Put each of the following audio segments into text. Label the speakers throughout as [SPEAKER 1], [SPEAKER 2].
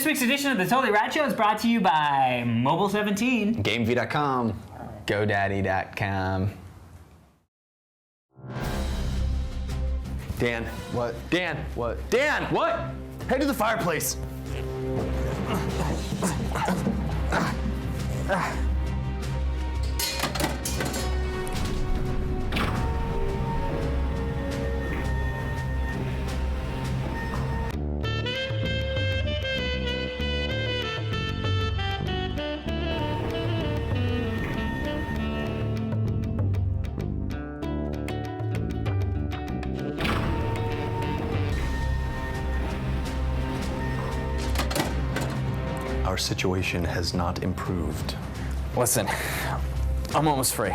[SPEAKER 1] This week's edition of the Totally Rad Show is brought to you by Mobile17,
[SPEAKER 2] GameV.com, GoDaddy.com. Dan.
[SPEAKER 3] What?
[SPEAKER 2] Dan.
[SPEAKER 3] What?
[SPEAKER 2] Dan.
[SPEAKER 3] What?
[SPEAKER 2] Head to the fireplace. Our situation has not improved.
[SPEAKER 3] Listen, I'm almost free.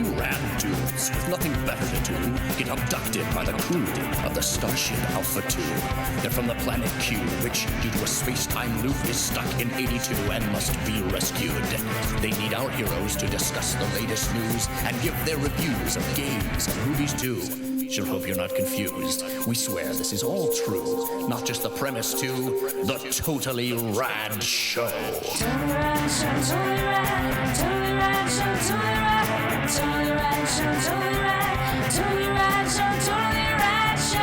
[SPEAKER 4] With nothing better to do, get abducted by the crew of the Starship Alpha 2. They're from the planet Q, which, due to a space-time loop, is stuck in 82 and must be rescued. They need our heroes to discuss the latest news and give their reviews of games and movies too. Sure hope you're not confused. We swear this is all true, not just the premise to the Totally Rad Show.
[SPEAKER 5] Totally Rad Show, Totally Rad, Totally Rad Show, Totally Rad, Totally Rad Show, Totally Rad, Totally Rad Show, Totally Rad Show.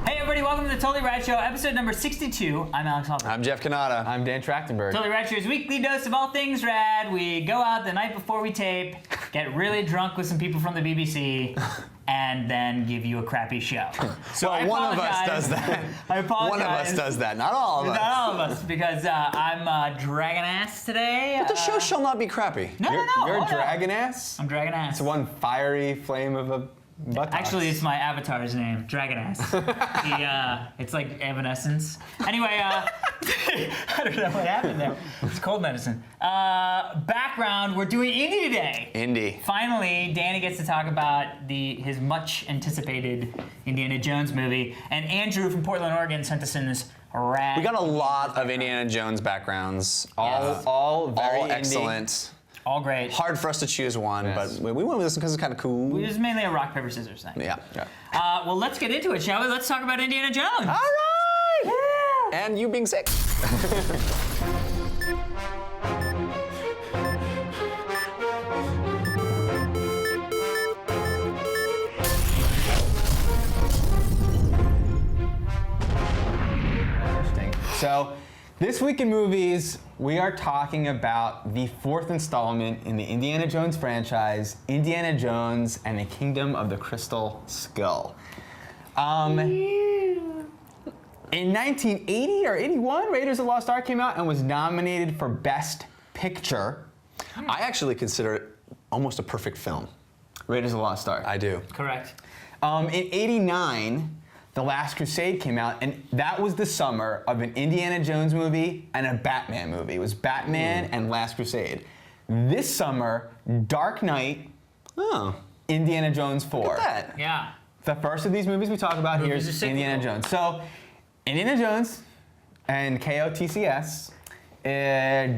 [SPEAKER 1] Hey everybody, welcome to the Totally Rad Show, episode number 62. I'm Alex Halpern.
[SPEAKER 2] I'm Jeff Canada.
[SPEAKER 3] I'm Dan Trachtenberg.
[SPEAKER 1] Totally Rad Show's weekly dose of all things rad. We go out the night before we tape, get really drunk with some people from the BBC, and then give you a crappy show. So
[SPEAKER 2] Well, one of us does that.
[SPEAKER 1] I apologize.
[SPEAKER 2] One of us does that, not all of us.
[SPEAKER 1] Not all of us, because I'm dragging ass today.
[SPEAKER 2] But the show shall not be crappy.
[SPEAKER 1] No.
[SPEAKER 3] You're
[SPEAKER 1] Oh,
[SPEAKER 3] a dragon ass?
[SPEAKER 1] I'm dragging ass.
[SPEAKER 3] It's one fiery flame of a buttocks.
[SPEAKER 1] Actually, it's my avatar's name, Dragon Ass. It's like Evanescence. Anyway, I don't know what happened there. It's cold medicine. Background, we're doing Indie today.
[SPEAKER 2] Indie.
[SPEAKER 1] Finally, Danny gets to talk about his much anticipated Indiana Jones movie. And Andrew from Portland, Oregon sent us in this rad.
[SPEAKER 2] We got a lot of Indiana Jones backgrounds.
[SPEAKER 3] all very indie.
[SPEAKER 2] Excellent.
[SPEAKER 1] All great.
[SPEAKER 2] Hard for us to choose one,
[SPEAKER 3] Yes.
[SPEAKER 2] but we went with this because it's kind of cool.
[SPEAKER 1] It was mainly a rock, paper, scissors thing.
[SPEAKER 2] Yeah.
[SPEAKER 1] Well, let's get into it, shall we? Let's talk about Indiana Jones.
[SPEAKER 2] All right.
[SPEAKER 1] Yeah.
[SPEAKER 2] And you being sick.
[SPEAKER 3] Interesting. So, this week in movies, we are talking about the fourth installment in the Indiana Jones franchise, Indiana Jones and the Kingdom of the Crystal Skull. In 1980 or 81, Raiders of the Lost Ark came out and was nominated for Best Picture.
[SPEAKER 2] I actually consider it almost a perfect film.
[SPEAKER 3] Raiders of the Lost Ark.
[SPEAKER 2] I do.
[SPEAKER 1] Correct.
[SPEAKER 3] In 89, The Last Crusade came out, and that was the summer of an Indiana Jones movie and a Batman movie. It was Batman and Last Crusade. This summer, Dark Knight, Indiana Jones 4.
[SPEAKER 2] Look at that.
[SPEAKER 1] Yeah.
[SPEAKER 3] The first of these movies we talk about here
[SPEAKER 1] Movies
[SPEAKER 3] is
[SPEAKER 1] are
[SPEAKER 3] Indiana
[SPEAKER 1] cyclical.
[SPEAKER 3] Jones. So, Indiana Jones and KOTCS,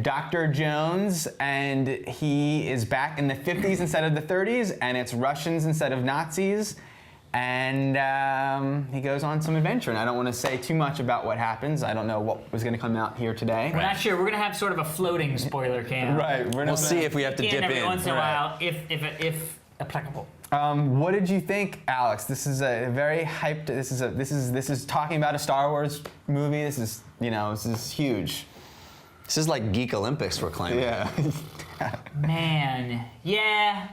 [SPEAKER 3] Dr. Jones, and he is back in the 50s instead of the 30s, and it's Russians instead of Nazis. And he goes on some adventure, and I don't want to say too much about what happens. I don't know what was going to come out here today.
[SPEAKER 1] We're not sure. We're gonna have sort of a floating spoiler cam.
[SPEAKER 3] Right,
[SPEAKER 2] We'll see if we have to dip
[SPEAKER 1] every
[SPEAKER 2] in.
[SPEAKER 1] once in a
[SPEAKER 3] Right.
[SPEAKER 1] while, if applicable.
[SPEAKER 3] What did you think, Alex? This is a very hyped. This is talking about a Star Wars movie. This is huge.
[SPEAKER 2] This is like Geek Olympics we're claiming.
[SPEAKER 3] Yeah.
[SPEAKER 1] Man, yeah.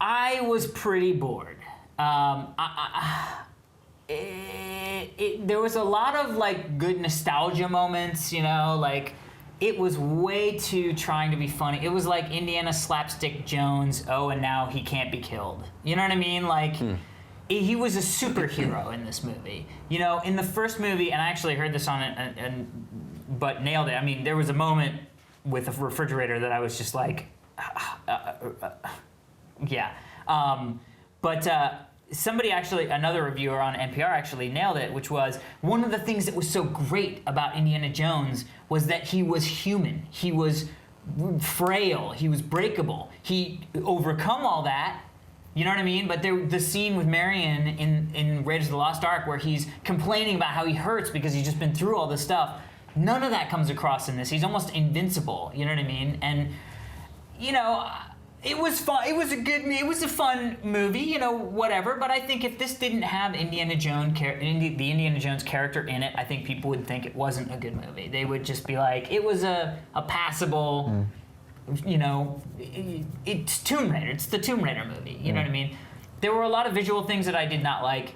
[SPEAKER 1] I was pretty bored. There was a lot of like good nostalgia moments, like it was way too trying to be funny. It was like Indiana slapstick Jones, and now he can't be killed. You know what I mean? Like, he was a superhero in this movie. In the first movie, and I actually heard this on it, but nailed it. I mean, there was a moment with a refrigerator that I was just like, yeah. But somebody actually, another reviewer on NPR actually nailed it, which was one of the things that was so great about Indiana Jones was that he was human. He was frail. He was breakable. He overcome all that. You know what I mean? But the scene with Marion in Raiders of the Lost Ark where he's complaining about how he hurts because he's just been through all this stuff, none of that comes across in this. He's almost invincible. You know what I mean? And, you know, it was fun. It was a fun movie, you know, whatever. But I think if this didn't have the Indiana Jones character in it, I think people would think it wasn't a good movie. They would just be like, it was a passable... You know, it's Tomb Raider. It's the Tomb Raider movie. You know what I mean? There were a lot of visual things that I did not like.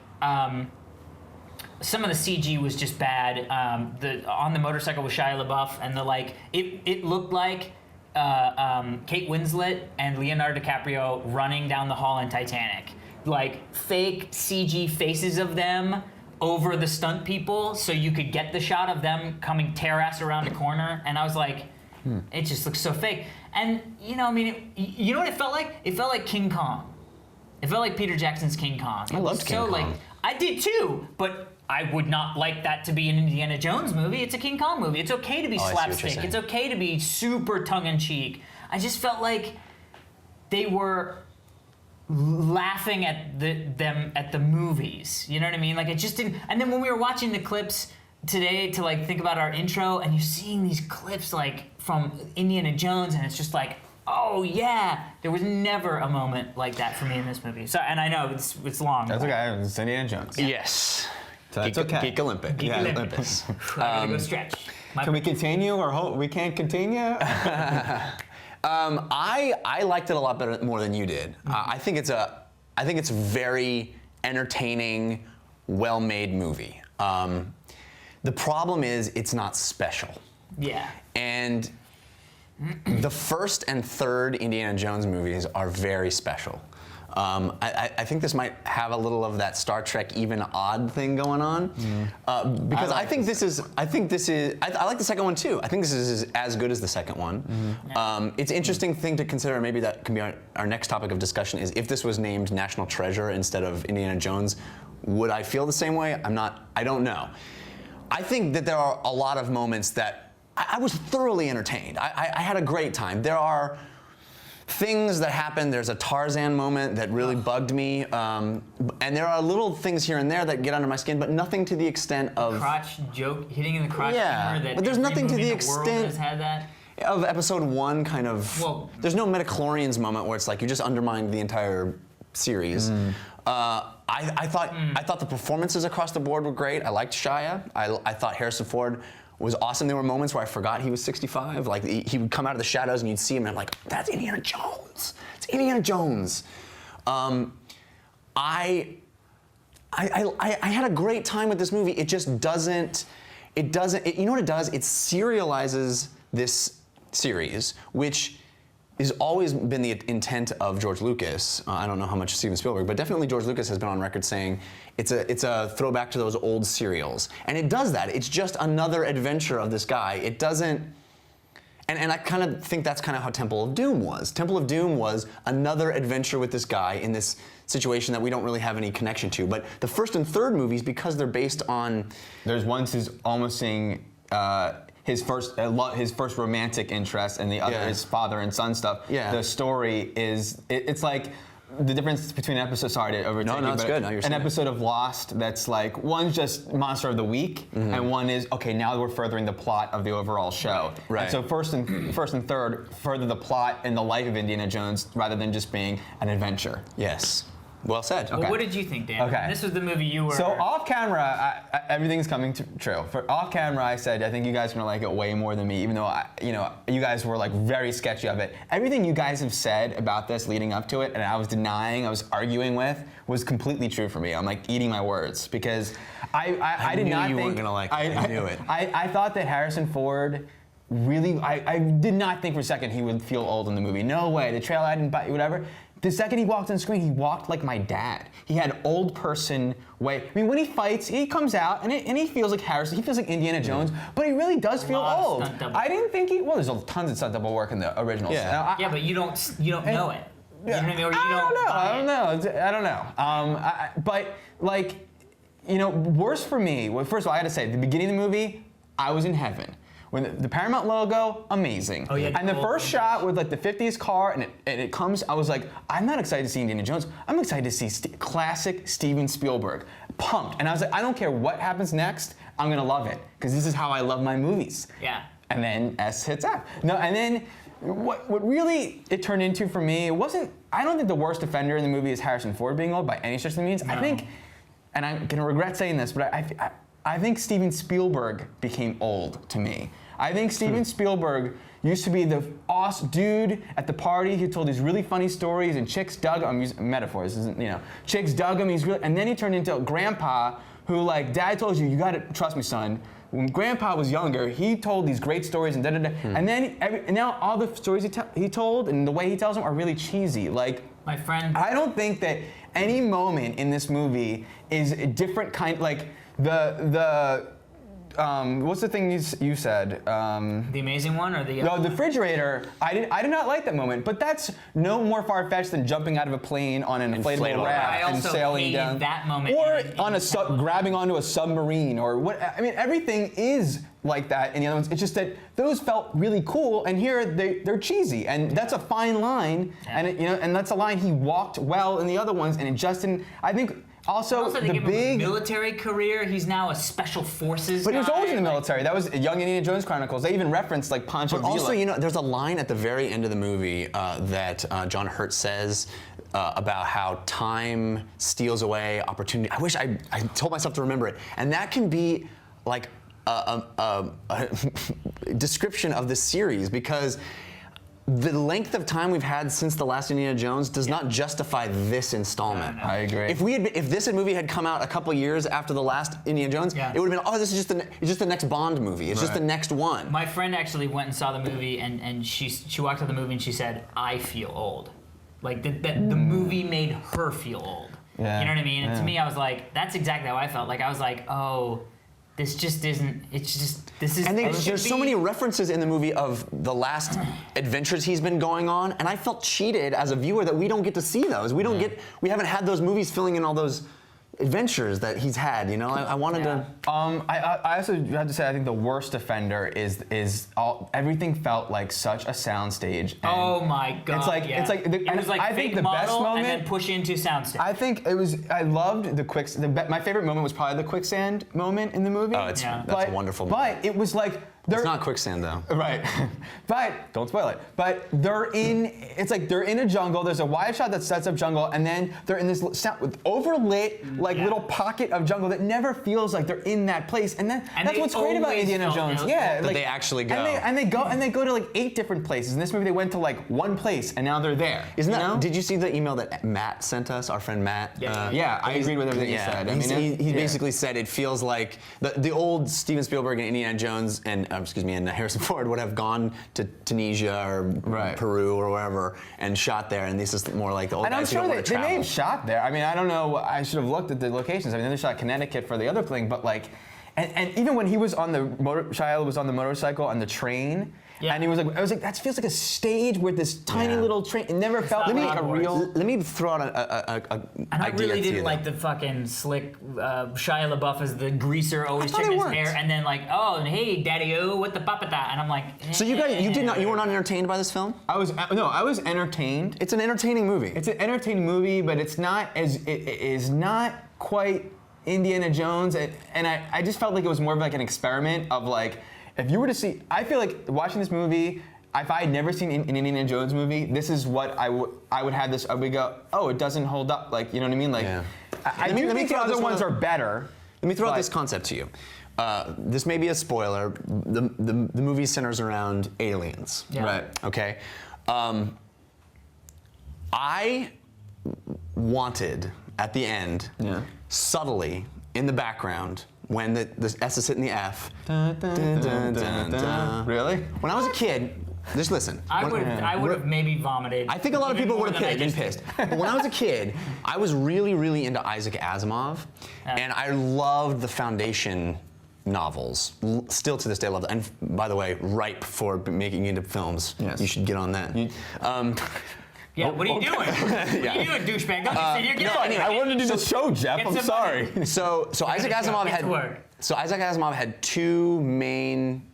[SPEAKER 1] Some of the CG was just bad. On the motorcycle with Shia LaBeouf, and it looked like Kate Winslet and Leonardo DiCaprio running down the hall in Titanic. Like fake CG faces of them over the stunt people, so you could get the shot of them coming tear ass around a corner. And I was like, it just looks so fake. And, you know, I mean, you know what it felt like? It felt like King Kong. It felt like Peter Jackson's King Kong.
[SPEAKER 2] I loved King Kong.
[SPEAKER 1] Like, I did too, but I would not like that to be an Indiana Jones movie. It's a King Kong movie. It's okay to be slapstick. It's okay to be super tongue-in-cheek. I just felt like they were laughing at them at the movies. You know what I mean? Like, it just didn't... And then when we were watching the clips today to like think about our intro, and you're seeing these clips like from Indiana Jones, and it's just like, oh yeah, there was never a moment like that for me in this movie. So, and I know it's long.
[SPEAKER 3] That's okay. It's Indiana Jones.
[SPEAKER 2] Yes.
[SPEAKER 3] So that's okay.
[SPEAKER 2] Geek Olympic.
[SPEAKER 1] Geek
[SPEAKER 2] Yeah,
[SPEAKER 1] Olympus. I gotta go stretch.
[SPEAKER 3] Can we continue, or we can't continue?
[SPEAKER 2] I liked it a lot better, more than you did. I think it's a very entertaining, well-made movie. The problem is it's not special.
[SPEAKER 1] Yeah.
[SPEAKER 2] And the first and third Indiana Jones movies are very special. I think this might have a little of that Star Trek even odd thing going on, because I like the second one too. I think this is as good as the second one. It's an interesting thing to consider. Maybe that can be our next topic of discussion. Is if this was named National Treasure instead of Indiana Jones, would I feel the same way? I don't know. I think that there are a lot of moments that I was thoroughly entertained. I had a great time. There are things that happen. There's a Tarzan moment that really bugged me. And there are little things here and there that get under my skin, but nothing to the extent of...
[SPEAKER 1] Crotch joke, hitting in the crotch
[SPEAKER 2] Yeah,
[SPEAKER 1] humor that
[SPEAKER 2] but there's nothing to the
[SPEAKER 1] the
[SPEAKER 2] extent...
[SPEAKER 1] world has had that.
[SPEAKER 2] Of episode 1 kind of...
[SPEAKER 1] Well,
[SPEAKER 2] there's no Metachlorians moment where it's like you just undermined the entire series. I thought the performances across the board were great. I liked Shia. I thought Harrison Ford was awesome. There were moments where I forgot he was 65. Like he would come out of the shadows and you'd see him and I'm like, that's Indiana Jones. It's Indiana Jones. I had a great time with this movie. It just doesn't. You know what it does? It serializes this series, which has always been the intent of George Lucas. I don't know how much Steven Spielberg, but definitely George Lucas has been on record saying it's a throwback to those old serials. And it does that. It's just another adventure of this guy. It doesn't, and I kind of think that's kind of how Temple of Doom was. Temple of Doom was another adventure with this guy in this situation that we don't really have any connection to. But the first and third movies, because they're based on...
[SPEAKER 3] There's one who's almost seeing... his first romantic interest, and the other is father and son stuff.
[SPEAKER 2] Yeah.
[SPEAKER 3] The story is it's like the difference between an episode. Sorry to overtake you,
[SPEAKER 2] No, it's good. No, you're
[SPEAKER 3] an
[SPEAKER 2] saying
[SPEAKER 3] episode of Lost that's like one's just monster of the week, and one is okay. Now we're furthering the plot of the overall show.
[SPEAKER 2] Right.
[SPEAKER 3] And so first and third further the plot and the life of Indiana Jones rather than just being an adventure.
[SPEAKER 2] Yes. Well said.
[SPEAKER 1] Well, what did you think, Dan?
[SPEAKER 3] Okay.
[SPEAKER 1] This was the movie you were...
[SPEAKER 3] So off camera, everything's coming true. Off camera, I said I think you guys are gonna like it way more than me, even though you guys were like very sketchy of it. Everything you guys have said about this leading up to it, and I was denying, I was arguing with, was completely true for me. I'm like eating my words because I did not think
[SPEAKER 2] you weren't gonna like it. I knew it.
[SPEAKER 3] I thought that Harrison Ford. Really, I did not think for a second he would feel old in the movie. No way. The trailer I didn't buy, whatever. the second he walked on screen, he walked like my dad. He had old person way. I mean, when he fights, he comes out and he feels like Harrison. He feels like Indiana Jones, but he really does feel
[SPEAKER 1] lot of
[SPEAKER 3] old.
[SPEAKER 1] stunt double.
[SPEAKER 3] I didn't think he. Well, there's tons of stunt double work in the originals.
[SPEAKER 2] Yeah.
[SPEAKER 3] Now,
[SPEAKER 1] Yeah, but you don't know it. You know what I mean? Or you
[SPEAKER 3] I don't know.
[SPEAKER 1] buy
[SPEAKER 3] I don't know. But like, worse for me. Well, first of all, I got to say, at the beginning of the movie, I was in heaven. When the Paramount logo, amazing.
[SPEAKER 1] Oh, yeah,
[SPEAKER 3] And the
[SPEAKER 1] cool.
[SPEAKER 3] first shot with like the 50s car and it comes, I was like, I'm not excited to see Indiana Jones. I'm excited to see classic Steven Spielberg. Pumped. And I was like, I don't care what happens next, I'm gonna love it. Because this is how I love my movies.
[SPEAKER 1] Yeah.
[SPEAKER 3] And then S hits F. No, and then what really it turned into for me, it wasn't, I don't think the worst offender in the movie is Harrison Ford being old by any stretch of the means.
[SPEAKER 1] No.
[SPEAKER 3] I think, and I'm gonna regret saying this, but I think Steven Spielberg became old to me. I think Steven Spielberg used to be the awesome dude at the party who told these really funny stories and chicks dug him. I'm using metaphors, isn't chicks dug him. He's really, and then he turned into a grandpa who, like, Dad told you gotta trust me, son. When Grandpa was younger, he told these great stories and da-da-da. And then and now all the stories he told and the way he tells them are really cheesy. Like,
[SPEAKER 1] My friend.
[SPEAKER 3] I don't think that any moment in this movie is a different kind. Like what's the thing you said?
[SPEAKER 1] The Amazing One or the.
[SPEAKER 3] No, the refrigerator. I did not like that moment, but that's no more far-fetched than jumping out of a plane on an inflatable
[SPEAKER 2] Inflatable
[SPEAKER 3] raft
[SPEAKER 1] I
[SPEAKER 3] and
[SPEAKER 1] also
[SPEAKER 3] sailing
[SPEAKER 1] hated
[SPEAKER 3] down.
[SPEAKER 1] that moment
[SPEAKER 3] or
[SPEAKER 1] in
[SPEAKER 3] on a
[SPEAKER 1] Inflatable.
[SPEAKER 3] grabbing onto a submarine, or what? I mean, everything is like that in the other ones. It's just that those felt really cool, and here they're cheesy, and that's a fine line,
[SPEAKER 1] Yeah.
[SPEAKER 3] and and that's a line he walked well in the other ones, and it just didn't. I think. Also,
[SPEAKER 1] they
[SPEAKER 3] the
[SPEAKER 1] give him a
[SPEAKER 3] big.
[SPEAKER 1] military career. He's now a special forces.
[SPEAKER 3] But he was
[SPEAKER 1] guy.
[SPEAKER 3] always in the
[SPEAKER 1] Like,
[SPEAKER 3] military. That was Young Indiana Jones Chronicles. They even referenced like Pancho
[SPEAKER 2] But
[SPEAKER 3] Villa.
[SPEAKER 2] also, there's a line at the very end of the movie that John Hurt says about how time steals away opportunity. I wish I told myself to remember it. And that can be like a description of this series, because the length of time we've had since the last Indiana Jones does not justify this installment.
[SPEAKER 1] No.
[SPEAKER 3] I agree.
[SPEAKER 2] If this movie had come out a couple years after the last Indiana Jones,
[SPEAKER 1] Yeah.
[SPEAKER 2] it would have been, this is just the next Bond movie. It's just the
[SPEAKER 3] Right.
[SPEAKER 2] next one.
[SPEAKER 1] My friend actually went and saw the movie, and she walked out of the movie and she said, "I feel old." Like the movie made her feel old.
[SPEAKER 3] Yeah.
[SPEAKER 1] You know what I mean? And to
[SPEAKER 3] Yeah.
[SPEAKER 1] me, I was like, that's exactly how I felt. Like I was like, oh, this just isn't. It's just this is.
[SPEAKER 2] And
[SPEAKER 1] it should
[SPEAKER 2] there's so
[SPEAKER 1] be-
[SPEAKER 2] many references in the movie of the last adventures he's been going on, and I felt cheated as a viewer that we don't get to see those. We we haven't had those movies filling in all those adventures that he's had. I wanted to.
[SPEAKER 3] I also have to say I think the worst offender is everything felt like such a soundstage. and
[SPEAKER 1] Oh my god!
[SPEAKER 3] It's like
[SPEAKER 1] yeah.
[SPEAKER 3] it's like the,
[SPEAKER 1] it was like
[SPEAKER 3] I
[SPEAKER 1] fake
[SPEAKER 3] think the best
[SPEAKER 1] model
[SPEAKER 3] moment.
[SPEAKER 1] and then push into soundstage.
[SPEAKER 3] I think it was. I loved the my favorite moment was probably the quicksand moment in the movie.
[SPEAKER 2] Oh, that's
[SPEAKER 3] But-
[SPEAKER 2] a wonderful
[SPEAKER 3] But
[SPEAKER 2] moment.
[SPEAKER 3] it was like
[SPEAKER 2] It's not quicksand though.
[SPEAKER 3] Right, but don't spoil it. But it's like they're in a jungle. There's a wide shot that sets up jungle, and then they're in this overlit little pocket of jungle that never feels like they're in that place. And that's
[SPEAKER 1] they
[SPEAKER 3] what's great about
[SPEAKER 1] always
[SPEAKER 3] Indiana
[SPEAKER 1] felt
[SPEAKER 3] Jones.
[SPEAKER 1] that.
[SPEAKER 3] Yeah,
[SPEAKER 2] That they actually go.
[SPEAKER 3] And they go to like 8 different places. In this movie, they went to like one place, and now they're there.
[SPEAKER 2] Isn't that?
[SPEAKER 3] you know?
[SPEAKER 2] Did you see the email that Matt sent us? Our friend Matt.
[SPEAKER 1] Yeah.
[SPEAKER 3] Yeah, I agreed with everything you said. I mean,
[SPEAKER 2] he
[SPEAKER 3] yeah.
[SPEAKER 2] basically said it feels like the old Steven Spielberg and Indiana Jones and Harrison Ford would have gone to Tunisia or
[SPEAKER 3] Right.
[SPEAKER 2] Peru or wherever and shot there, and this is more like the old
[SPEAKER 3] And I'm
[SPEAKER 2] guys who
[SPEAKER 3] sure
[SPEAKER 2] don't
[SPEAKER 3] they
[SPEAKER 2] want to
[SPEAKER 3] may
[SPEAKER 2] travel.
[SPEAKER 3] have shot there. I mean, I don't know. I should have looked at the locations. I mean, they shot Connecticut for the other thing, but like, and even when he was on Shia was on the motorcycle on the train,
[SPEAKER 1] Yeah.
[SPEAKER 3] and I was like, that feels like a stage with this tiny
[SPEAKER 2] Yeah.
[SPEAKER 3] little train. It never felt
[SPEAKER 1] not
[SPEAKER 3] like a
[SPEAKER 1] Hogwarts.
[SPEAKER 3] real.
[SPEAKER 2] Let me throw out a
[SPEAKER 1] and I
[SPEAKER 2] idea
[SPEAKER 1] really
[SPEAKER 2] to you,
[SPEAKER 1] didn't like
[SPEAKER 2] though.
[SPEAKER 1] the fucking slick Shia LaBeouf as the greaser, always
[SPEAKER 2] I thought
[SPEAKER 1] checking
[SPEAKER 2] it
[SPEAKER 1] his
[SPEAKER 2] worked.
[SPEAKER 1] hair, and then like, oh, and hey, daddy-o, what the papata? And I'm like,
[SPEAKER 2] So you were not entertained by this film?
[SPEAKER 3] I was entertained.
[SPEAKER 2] It's an entertaining movie.
[SPEAKER 3] It's an entertaining movie, but it is not quite Indiana Jones, and I just felt like it was more of like an experiment of like, if you were to see, I feel like watching this movie, if I had never seen an Indiana Jones movie, this is what I would have this. I would go, oh, it doesn't hold up. Like, you know what I mean? Like,
[SPEAKER 2] Yeah.
[SPEAKER 3] I
[SPEAKER 2] Let me
[SPEAKER 3] do think the
[SPEAKER 2] throw
[SPEAKER 3] other
[SPEAKER 2] this
[SPEAKER 3] ones
[SPEAKER 2] one-
[SPEAKER 3] are better.
[SPEAKER 2] Let me throw out
[SPEAKER 3] but-
[SPEAKER 2] this concept to you. This may be a spoiler. The movie centers around aliens.
[SPEAKER 1] Yeah.
[SPEAKER 3] Right.
[SPEAKER 2] Okay. I wanted at the end,
[SPEAKER 3] Yeah.
[SPEAKER 2] subtly in the background, when the S is hitting the F.
[SPEAKER 3] Dun, dun, dun, dun, dun. Really?
[SPEAKER 2] When I was a kid, Just listen.
[SPEAKER 1] I would have maybe vomited.
[SPEAKER 2] I think a lot of
[SPEAKER 1] even
[SPEAKER 2] people
[SPEAKER 1] more
[SPEAKER 2] would have
[SPEAKER 1] than I
[SPEAKER 2] been
[SPEAKER 1] just
[SPEAKER 2] pissed.
[SPEAKER 1] did.
[SPEAKER 2] But when I was a kid, I was really, really into Isaac Asimov, and I loved the Foundation novels. Still to this day, I love them. And by the way, ripe for making into films.
[SPEAKER 3] Yes.
[SPEAKER 2] You should get on that.
[SPEAKER 1] Yeah, what are you doing? What are you doing, douchebag? Don't you sit here. Get out.
[SPEAKER 3] I wanted to do the show, Jeff.
[SPEAKER 1] Get
[SPEAKER 3] I'm
[SPEAKER 1] some
[SPEAKER 3] sorry.
[SPEAKER 1] money.
[SPEAKER 2] So Isaac Asimov
[SPEAKER 1] Get to work.
[SPEAKER 2] had two main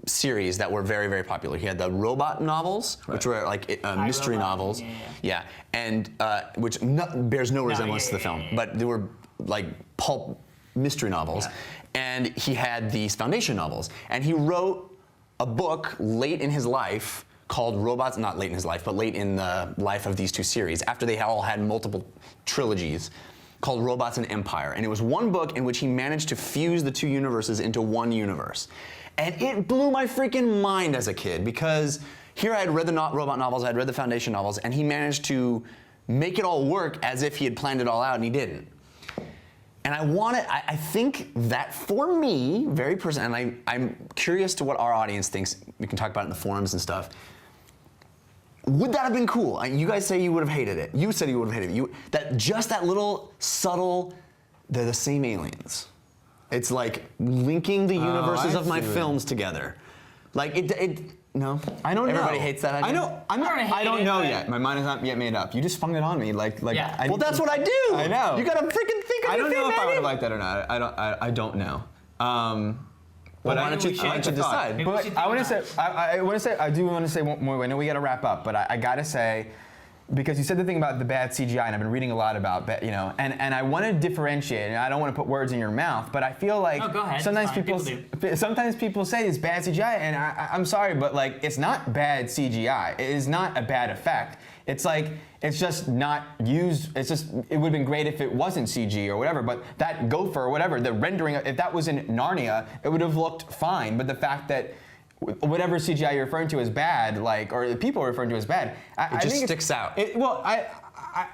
[SPEAKER 2] series that were very, very popular. He had the robot novels, which were like mystery
[SPEAKER 1] Robot.
[SPEAKER 2] novels,
[SPEAKER 1] Yeah.
[SPEAKER 2] and which bears no resemblance to the film, but they were like pulp mystery novels.
[SPEAKER 1] Yeah.
[SPEAKER 2] And he had these Foundation novels, and he wrote a book late in his life called Robots, not late in his life, but late in the life of these two series, after they all had multiple trilogies, called Robots and Empire. And it was one book in which he managed to fuse the two universes into one universe. And it blew my freaking mind as a kid, because here I had read the robot novels, I had read the Foundation novels, and he managed to make it all work as if he had planned it all out, and he didn't. And I think that for me, very personal, and I'm curious to what our audience thinks, we can talk about it in the forums and stuff. Would that have been cool? You guys say you would have hated it. You said you would have hated it. That little subtle, they're the same aliens. It's like linking the universes
[SPEAKER 3] I
[SPEAKER 2] of my
[SPEAKER 3] see.
[SPEAKER 2] films together. Like no.
[SPEAKER 3] I don't know.
[SPEAKER 2] Everybody hates that idea.
[SPEAKER 3] I know. I don't know yet. My mind is not yet made up. You just sprung it on me.
[SPEAKER 1] Yeah.
[SPEAKER 2] Well, that's what I do.
[SPEAKER 3] I know.
[SPEAKER 2] You gotta freaking think of
[SPEAKER 3] I
[SPEAKER 2] your
[SPEAKER 3] don't
[SPEAKER 2] thing,
[SPEAKER 3] know if I
[SPEAKER 2] man.
[SPEAKER 3] would have liked that or not. I don't know.
[SPEAKER 2] Well, why
[SPEAKER 1] maybe
[SPEAKER 2] don't
[SPEAKER 1] we
[SPEAKER 2] you
[SPEAKER 1] should.
[SPEAKER 2] decide?
[SPEAKER 1] Maybe we should
[SPEAKER 3] But I
[SPEAKER 1] think
[SPEAKER 3] want to say, I do want to say one more. I know we got to wrap up, but I got to say, because you said the thing about the bad CGI, and I've been reading a lot about, and I want to differentiate, and I don't want to put words in your mouth, but I feel like
[SPEAKER 1] No, go ahead.
[SPEAKER 3] sometimes
[SPEAKER 1] It's fine.
[SPEAKER 3] people say it's bad CGI, and I'm sorry, but like it's not bad CGI. It is not a bad effect. It's like it's just not used. It would have been great if it wasn't CG or whatever. But that gopher or whatever, the rendering, if that was in Narnia, it would have looked fine. But the fact that whatever CGI you're referring to as bad, or the people are referring to as bad, I
[SPEAKER 2] just
[SPEAKER 3] think
[SPEAKER 2] sticks out.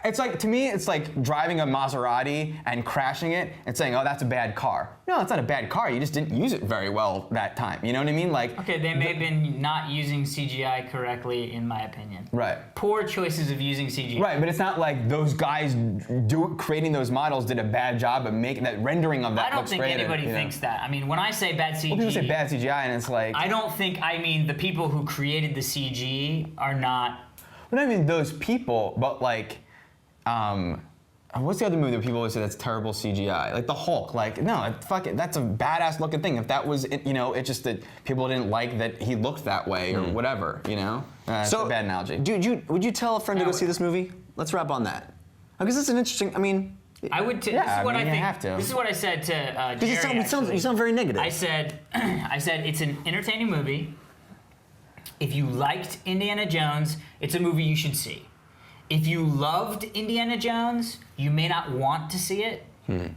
[SPEAKER 3] It's like, to me, it's like driving a Maserati and crashing it and saying, oh, that's a bad car. No, it's not a bad car. You just didn't use it very well that time. You know what I mean? Like,
[SPEAKER 1] Okay, they may have been not using CGI correctly, in my opinion.
[SPEAKER 3] right.
[SPEAKER 1] Poor choices of using CGI.
[SPEAKER 3] Right, but it's not like those guys creating those models did a bad job of making that rendering of that.
[SPEAKER 1] I don't
[SPEAKER 3] looks
[SPEAKER 1] think
[SPEAKER 3] greater,
[SPEAKER 1] anybody
[SPEAKER 3] you know?
[SPEAKER 1] thinks that. I mean, when I say bad CG,
[SPEAKER 3] Well, people say bad CGI, and it's like.
[SPEAKER 1] I don't think, I mean, the people who created the CG are not.
[SPEAKER 3] But I mean those people, but like, what's the other movie that people always say that's terrible CGI? Like the Hulk. Like, no, fuck it, that's a badass looking thing. If that was, it's just that people didn't like that he looked that way or whatever, It's a bad analogy.
[SPEAKER 2] Dude, would you tell a friend to go see this movie? Let's wrap on that. Because it's an interesting. I mean,
[SPEAKER 1] I would. This
[SPEAKER 3] Yeah,
[SPEAKER 1] is what
[SPEAKER 3] I mean,
[SPEAKER 1] I
[SPEAKER 3] you
[SPEAKER 1] think.
[SPEAKER 3] have to.
[SPEAKER 1] This is what I said to
[SPEAKER 2] because
[SPEAKER 1] Jerry.
[SPEAKER 2] you sound very negative.
[SPEAKER 1] I said it's an entertaining movie. If you liked Indiana Jones, it's a movie you should see. If you loved Indiana Jones, you may not want to see it, and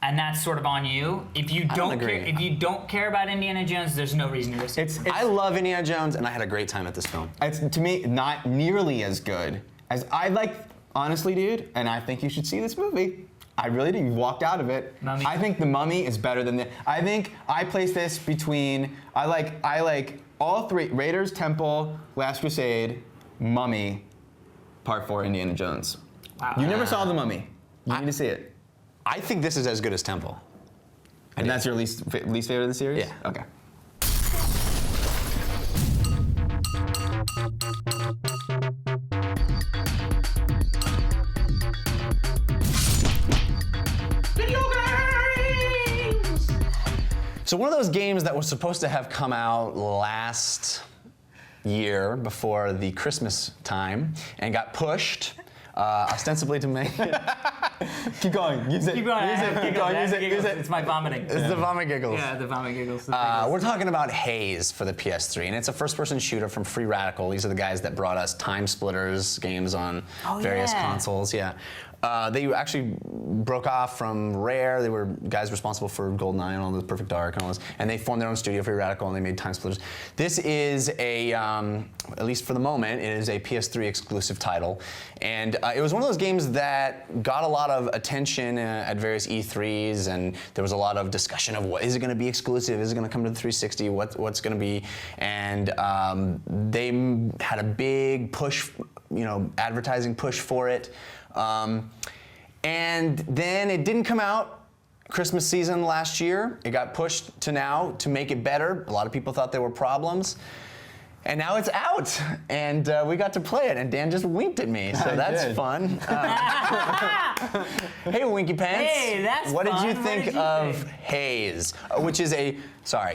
[SPEAKER 1] that's sort of on you. If you don't care,
[SPEAKER 2] agree.
[SPEAKER 1] if you don't care about Indiana Jones, there's no reason to go see it.
[SPEAKER 2] I love Indiana Jones, and I had a great time at this film.
[SPEAKER 3] It's, to me, not nearly as good as I like. Honestly, dude, and I think you should see this movie. I really do. You walked out of it.
[SPEAKER 1] Mummy.
[SPEAKER 3] I think The Mummy is better than the. I think I place this between. I like all three: Raiders, Temple, Last Crusade, Mummy, Part 4, Indiana Jones.
[SPEAKER 1] Wow.
[SPEAKER 3] You never saw The Mummy. You need to see it.
[SPEAKER 2] I think this is as good as Temple.
[SPEAKER 3] And that's your least favorite of the series?
[SPEAKER 2] Yeah.
[SPEAKER 3] Okay.
[SPEAKER 2] So one of those games that was supposed to have come out last year before the Christmas time and got pushed, ostensibly to make it.
[SPEAKER 3] Keep going. Use it.
[SPEAKER 1] Keep going.
[SPEAKER 3] Use it. Keep going. Use it. Use it.
[SPEAKER 1] It's my vomiting.
[SPEAKER 2] It's the vomit giggles.
[SPEAKER 1] Yeah, the vomit giggles. The
[SPEAKER 2] We're talking about Haze for the PS3, and it's a first-person shooter from Free Radical. These are the guys that brought us Time Splitters games on various
[SPEAKER 1] yeah.
[SPEAKER 2] consoles. Yeah. They actually broke off from Rare. They were guys responsible for GoldenEye and all the Perfect Dark and all this, and they formed their own studio, Free Radical, and they made Time Splitters. This is a, at least for the moment, it is a PS3 exclusive title, and it was one of those games that got a lot of attention at various E3s, and there was a lot of discussion of what is it going to be exclusive, is it going to come to the 360, what's going to be, and they had a big push, advertising push for it. And then it didn't come out Christmas season last year. It got pushed to now to make it better. A lot of people thought there were problems. And now it's out, and we got to play it, and Dan just winked at me, so that's fun. Hey, Winky Pants.
[SPEAKER 1] Hey, that's
[SPEAKER 2] What
[SPEAKER 1] fun.
[SPEAKER 2] did you think of Haze, which is a,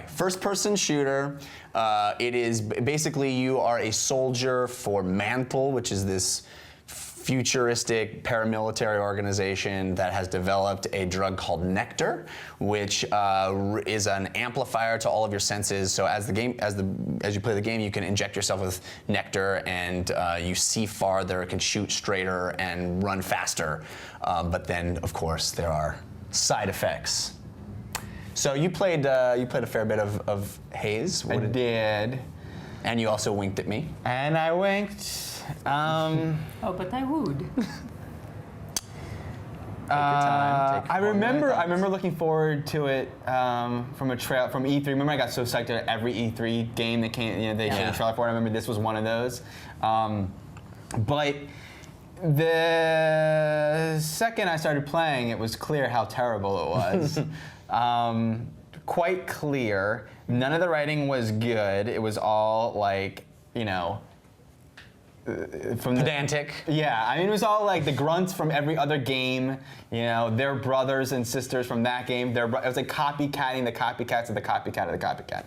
[SPEAKER 2] first-person shooter. It is basically you are a soldier for Mantle, which is this futuristic paramilitary organization that has developed a drug called Nectar, which is an amplifier to all of your senses. So as you play the game, you can inject yourself with Nectar, and you see farther, can shoot straighter, and run faster. But then, of course, there are side effects. So you played a fair bit of Haze.
[SPEAKER 3] I did.
[SPEAKER 2] And you also winked at me.
[SPEAKER 3] And I winked.
[SPEAKER 1] Oh, but I would.
[SPEAKER 3] I remember looking forward to it from E3. Remember, I got so psyched at every E3 game that came. They showed a trailer for it. I remember this was one of those. But the second I started playing, it was clear how terrible it was. Quite clear. None of the writing was good. It was all like, from
[SPEAKER 2] Pedantic.
[SPEAKER 3] it was all like the grunts from every other game. Their brothers and sisters from that game. It was like copycatting the copycats of the copycat of the copycat.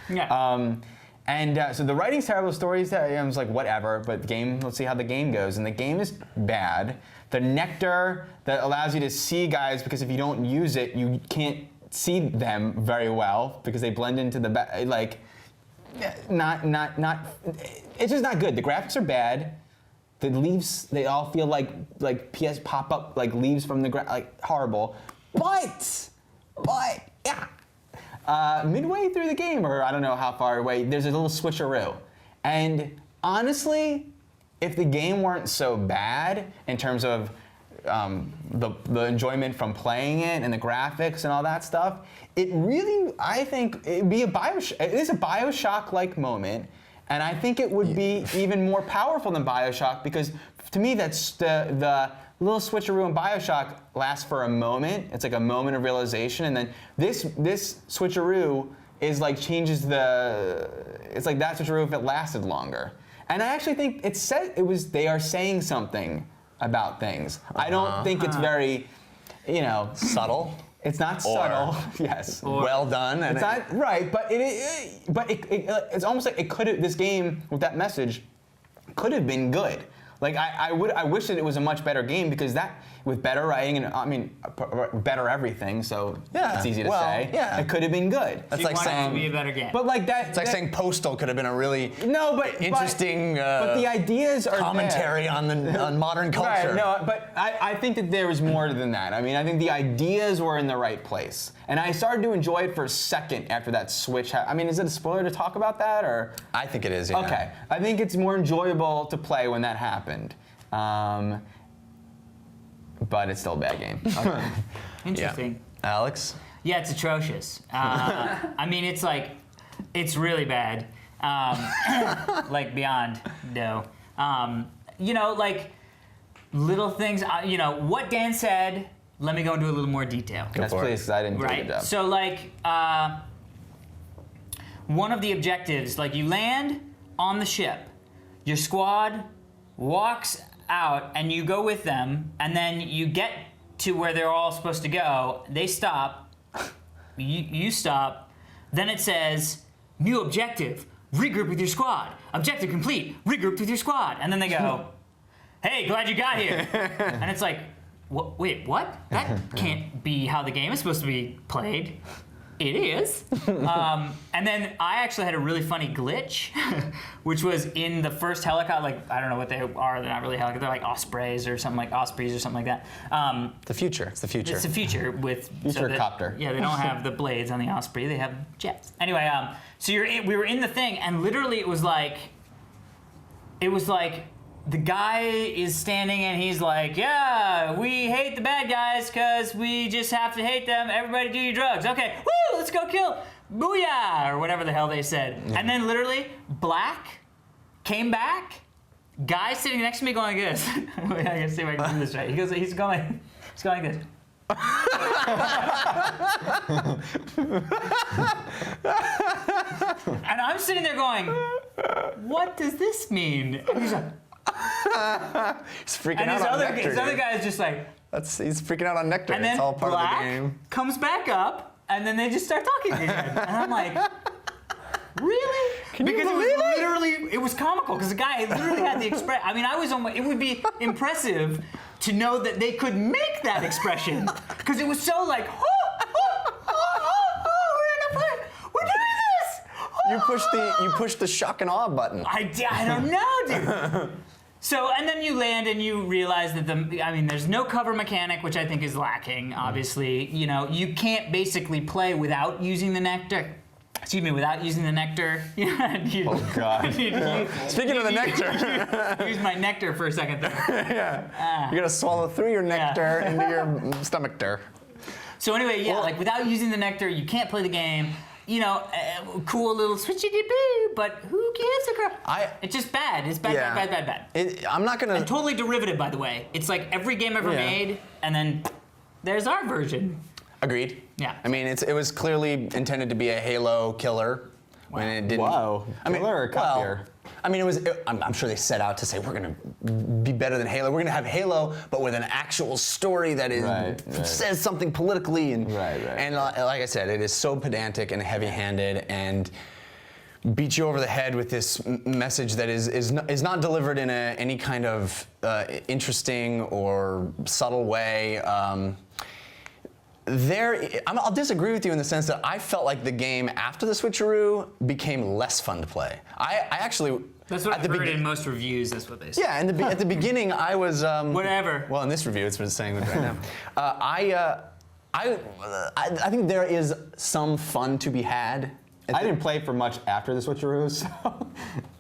[SPEAKER 1] Yeah.
[SPEAKER 3] So the writing's terrible, stories. I was like, whatever. But let's see how the game goes. And the game is bad. The Nectar that allows you to see guys, because if you don't use it, you can't see them very well because they blend into the it's just not good. The graphics are bad. The leaves, they all feel like PS pop-up like leaves from the ground, like horrible. But yeah. Midway through the game, or I don't know how far away, there's a little switcheroo. And honestly, if the game weren't so bad in terms of the enjoyment from playing it and the graphics and all that stuff, it really, I think, it is a Bioshock-like moment, and I think it would be even more powerful than Bioshock, because to me, that's the little switcheroo in Bioshock lasts for a moment. It's like a moment of realization, and then this switcheroo is like changes it's like that switcheroo if it lasted longer. And I actually think they are saying something about things. I don't think it's very,
[SPEAKER 2] subtle.
[SPEAKER 3] It's not subtle. Yes.
[SPEAKER 2] Well done. And
[SPEAKER 3] it's not right, but it's almost like this game with that message could have been good. Like I wish that it was a much better game, because that, with better writing and better everything, so it's easy to say. Yeah. It could have been good.
[SPEAKER 2] That's like saying
[SPEAKER 1] it to be a better game.
[SPEAKER 3] But like that,
[SPEAKER 2] it's like saying Postal could have been a really interesting
[SPEAKER 3] but the ideas are
[SPEAKER 2] commentary
[SPEAKER 3] there.
[SPEAKER 2] on modern culture.
[SPEAKER 3] Right, no, but I think that there was more than that. I mean, I think the ideas were in the right place. And I started to enjoy it for a second after that switch. Is it a spoiler to talk about that, or?
[SPEAKER 2] I think it is, yeah.
[SPEAKER 3] Okay. I think it's more enjoyable to play when that happened. But it's still a bad game. Okay.
[SPEAKER 1] Interesting.
[SPEAKER 2] Yeah. Alex?
[SPEAKER 1] Yeah, it's atrocious. It's really bad. Like beyond no. Little things. What Dan said. Let me go into a little more detail.
[SPEAKER 3] Yes, please, because I didn't do a good job.
[SPEAKER 1] So one of the objectives, you land on the ship, your squad walks out, and you go with them, and then you get to where they're all supposed to go. They stop. You stop. Then it says, new objective, regroup with your squad. Objective complete, regroup with your squad. And then they go, hey, glad you got here. And it's like, wait, what? That can't be how the game is supposed to be played. It is. And then I actually had a really funny glitch, which was in the first helicopter. Like, I don't know what they are. They're not really helicopters. They're like ospreys or something like that.
[SPEAKER 2] The future. It's the future.
[SPEAKER 1] It's the future with
[SPEAKER 3] Future copter.
[SPEAKER 1] Yeah, they don't have the blades on the Osprey. They have jets. Anyway, so we were in the thing, and literally it was like the guy is standing and he's like, yeah, we hate the bad guys because we just have to hate them. Everybody do your drugs. Okay, woo, let's go kill. Booyah, or whatever the hell they said. And then literally, black came back, guy sitting next to me going like this. I can see if I can do this right. He's going like this. And I'm sitting there going, what does this mean? And he's like,
[SPEAKER 2] He's freaking
[SPEAKER 1] and
[SPEAKER 2] out on nectar.
[SPEAKER 1] his other guy is just like,
[SPEAKER 2] He's freaking out on nectar.
[SPEAKER 1] and then
[SPEAKER 2] It's all part
[SPEAKER 1] black
[SPEAKER 2] of the game.
[SPEAKER 1] comes back up, and then they just start talking again. And I'm like, really?
[SPEAKER 2] Can you
[SPEAKER 1] because
[SPEAKER 2] believe
[SPEAKER 1] it was literally, it was comical because the guy literally had the expression. I mean, it would be impressive to know that they could make that expression because it was so like, we're in a fight. We're doing this.
[SPEAKER 2] You push the shock and awe button.
[SPEAKER 1] I don't know, dude. So, and then you land and you realize that there's no cover mechanic, which I think is lacking, obviously. You know, you can't basically play without using the nectar. Without using the nectar.
[SPEAKER 3] Oh, God.
[SPEAKER 2] Speaking of the nectar.
[SPEAKER 1] Use my nectar for a second there.
[SPEAKER 2] Yeah. You're going to swallow through your nectar into your stomach there.
[SPEAKER 1] So anyway, yeah, like without using the nectar, you can't play the game. You know, cool little switchy-dee-boo, but who gives a crap? It's just bad. It's bad,
[SPEAKER 2] Yeah.
[SPEAKER 1] bad.
[SPEAKER 2] I'm not going to...
[SPEAKER 1] And totally derivative, by the way. It's like every game ever made, and then there's our version.
[SPEAKER 2] Agreed.
[SPEAKER 1] Yeah.
[SPEAKER 2] I mean, it was clearly intended to be a Halo killer when it didn't.
[SPEAKER 3] Wow. Killer or copier?
[SPEAKER 2] Well, I mean, I'm sure they set out to say we're going to be better than Halo. We're going to have Halo, but with an actual story that says something politically. And and like I said, it is so pedantic and heavy-handed and beat you over the head with this message that is not delivered in any kind of interesting or subtle way. I'll disagree with you in the sense that I felt like the game after the switcheroo became less fun to play. I actually...
[SPEAKER 1] That's what I've heard in most reviews, that's what they say.
[SPEAKER 2] Yeah, at the beginning I was...
[SPEAKER 1] Whatever.
[SPEAKER 2] Well, in this review it's been saying right now. I think there is some fun to be had.
[SPEAKER 3] I didn't play for much after the switcheroo, so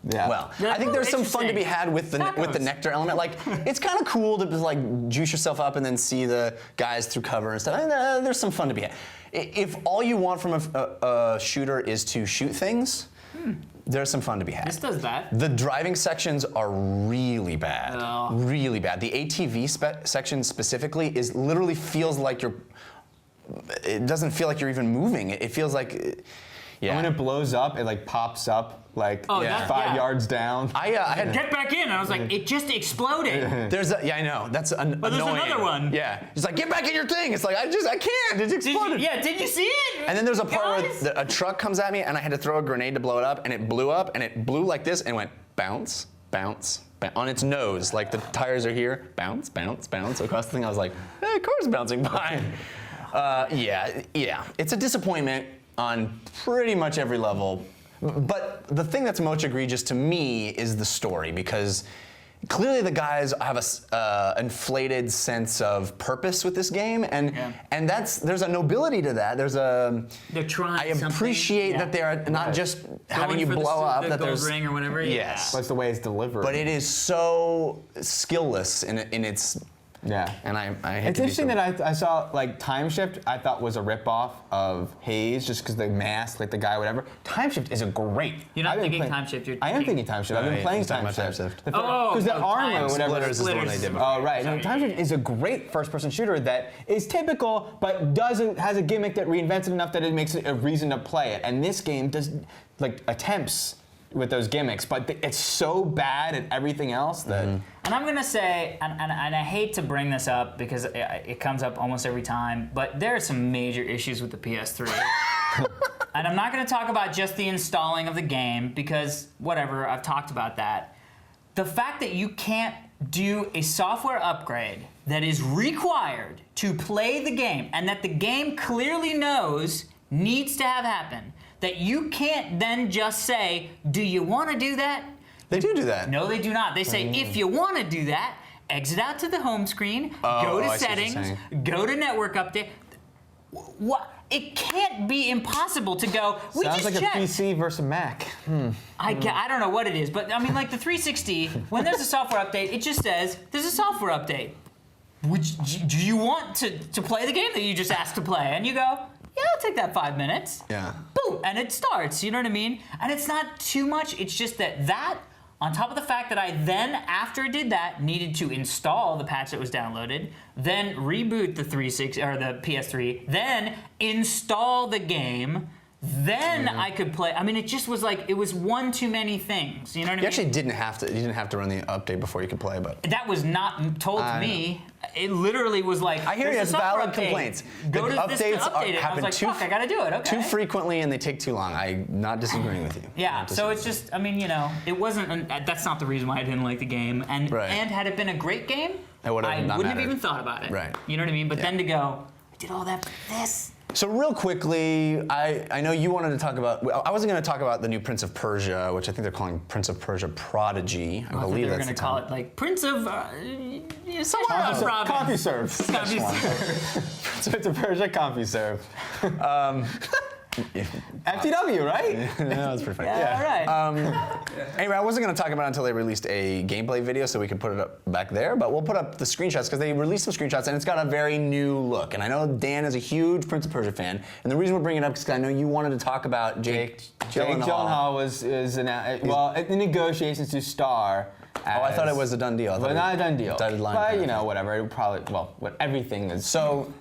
[SPEAKER 3] yeah.
[SPEAKER 2] Well, I think there's some fun to be had with the nectar element. Like, it's kind of cool to just like juice yourself up and then see the guys through cover and stuff. There's some fun to be had. If all you want from a shooter is to shoot things, there's some fun to be had.
[SPEAKER 1] This does that.
[SPEAKER 2] The driving sections are really bad.
[SPEAKER 1] Oh.
[SPEAKER 2] Really bad. The ATV section specifically literally feels like it doesn't feel like you're even moving. It feels like... Yeah.
[SPEAKER 3] And when it blows up, it like pops up like 5 yards down.
[SPEAKER 2] I had
[SPEAKER 1] Get back in. I was like, it just exploded.
[SPEAKER 2] I know. That's annoying.
[SPEAKER 1] There's another one.
[SPEAKER 2] Yeah. It's like, get back in your thing. It's like, I can't. It exploded.
[SPEAKER 1] Did you see it?
[SPEAKER 2] And then there's a part where a truck comes at me and I had to throw a grenade to blow it up, and it blew up and it blew like this and went bounce, bounce, on its nose. Like the tires are here. Bounce, bounce, bounce across the thing. I was like, hey, car's bouncing by. Yeah. It's a disappointment on pretty much every level. But the thing that's most egregious to me is the story, because clearly the guys have a inflated sense of purpose with this game, and there's a nobility to that.
[SPEAKER 1] They're trying.
[SPEAKER 2] I appreciate that they're not just having you blow up.
[SPEAKER 1] The
[SPEAKER 2] that
[SPEAKER 1] gold
[SPEAKER 2] there's
[SPEAKER 1] ring or whatever.
[SPEAKER 2] Yes,
[SPEAKER 3] That's the way it's delivered.
[SPEAKER 2] but it is so skillless in its.
[SPEAKER 3] Yeah.
[SPEAKER 2] And I hate
[SPEAKER 3] It's
[SPEAKER 2] to be
[SPEAKER 3] interesting
[SPEAKER 2] so-
[SPEAKER 3] that I saw like Time Shift. I thought was a ripoff of Haze, just because the mask, like the guy, whatever. Time Shift is a great.
[SPEAKER 1] You're not
[SPEAKER 3] I've been
[SPEAKER 1] thinking Time Shift.
[SPEAKER 3] I am thinking Time Shift. I've been
[SPEAKER 2] yeah,
[SPEAKER 3] playing
[SPEAKER 2] he's talking
[SPEAKER 3] Time
[SPEAKER 2] about Time
[SPEAKER 3] Shift.
[SPEAKER 2] Shift.
[SPEAKER 3] Because the armor,
[SPEAKER 1] Time
[SPEAKER 3] whatever.
[SPEAKER 2] Splitters is the one they did before.
[SPEAKER 3] Oh right. No,
[SPEAKER 1] Sorry.
[SPEAKER 3] Time Shift is a great first-person shooter that is typical, but has a gimmick that reinvents it enough that it makes it a reason to play it. And this game does attempts with those gimmicks, but it's so bad at everything else that.
[SPEAKER 1] And I'm gonna say, and I hate to bring this up because it comes up almost every time, but there are some major issues with the PS3. And I'm not gonna talk about just the installing of the game because whatever, I've talked about that. The fact that you can't do a software upgrade that is required to play the game, and that the game clearly knows needs to have happen that you can't then just say, do you want to do that?
[SPEAKER 2] They do that.
[SPEAKER 1] No, they do not. They say, if you want to do that, exit out to the home screen, go to
[SPEAKER 2] I see what you're
[SPEAKER 1] settings,
[SPEAKER 2] saying.
[SPEAKER 1] go to network update. What? It can't be impossible to go, we
[SPEAKER 3] Sounds
[SPEAKER 1] just
[SPEAKER 3] like
[SPEAKER 1] checked.
[SPEAKER 3] a PC versus a Mac.
[SPEAKER 1] I don't know what it is, but I mean, like the 360, when there's a software update, it just says, there's a software update. Do you want to play the game that you just asked to play? And you go, yeah, I'll take that 5 minutes.
[SPEAKER 2] Yeah.
[SPEAKER 1] Boom, and it starts, you know what I mean? And it's not too much, it's just that, on top of the fact that I then, after I did that, needed to install the patch that was downloaded, then reboot the 360 or the PS3, then install the game, then I could play. I mean, it just was like, it was one too many things, you know what I mean?
[SPEAKER 2] You actually didn't have to. You didn't have to run the update before you could play, but
[SPEAKER 1] That was not told to me. It literally was like,
[SPEAKER 2] I hear you.
[SPEAKER 1] there's
[SPEAKER 2] It's
[SPEAKER 1] a software
[SPEAKER 2] valid
[SPEAKER 1] update.
[SPEAKER 2] complaints.
[SPEAKER 1] Go
[SPEAKER 2] The
[SPEAKER 1] to this to
[SPEAKER 2] updates
[SPEAKER 1] update it. I was
[SPEAKER 2] happen
[SPEAKER 1] like, fuck, I gotta do it. Okay.
[SPEAKER 2] too frequently, and they take too long. I'm not disagreeing with you.
[SPEAKER 1] Yeah,
[SPEAKER 2] Not
[SPEAKER 1] so
[SPEAKER 2] disagreeing.
[SPEAKER 1] it's just, I mean, you know, it wasn't, that's not the reason why I didn't like the game. And
[SPEAKER 2] Right.
[SPEAKER 1] and had it been a great game,
[SPEAKER 2] It would've
[SPEAKER 1] I
[SPEAKER 2] not
[SPEAKER 1] wouldn't have
[SPEAKER 2] mattered.
[SPEAKER 1] even thought about it.
[SPEAKER 2] Right.
[SPEAKER 1] You know what I mean? But
[SPEAKER 2] Yeah.
[SPEAKER 1] then to go, I did all that for this.
[SPEAKER 2] So real quickly, I know you wanted to talk about. I wasn't going to talk about the new Prince of Persia, which I think they're calling Prince of Persia Prodigy. I
[SPEAKER 1] I thought
[SPEAKER 2] believe
[SPEAKER 1] they were
[SPEAKER 2] that's
[SPEAKER 1] going
[SPEAKER 2] the
[SPEAKER 1] to call
[SPEAKER 2] title.
[SPEAKER 1] it like Prince of somewhere on province.
[SPEAKER 3] CompuServe.
[SPEAKER 1] CompuServe.
[SPEAKER 3] It's a Persia CompuServe. FTW, right?
[SPEAKER 2] Yeah, that's pretty funny.
[SPEAKER 1] Yeah, all right.
[SPEAKER 2] Anyway, I wasn't going to talk about it until they released a gameplay video, so we could put it up back there. But we'll put up the screenshots because they released some screenshots, and it's got a very new look. And I know Dan is a huge Prince of Persia fan, and the reason we're bringing it up is because I know you wanted to talk about Jake
[SPEAKER 3] Gyllenhaal is in negotiations to star.
[SPEAKER 2] Oh, I thought it was a done deal. I thought
[SPEAKER 3] But
[SPEAKER 2] it-
[SPEAKER 3] not a done deal.
[SPEAKER 2] Dotted line
[SPEAKER 3] But
[SPEAKER 2] kind
[SPEAKER 3] you
[SPEAKER 2] of
[SPEAKER 3] know,
[SPEAKER 2] thing.
[SPEAKER 3] whatever. It probably everything is.
[SPEAKER 2] So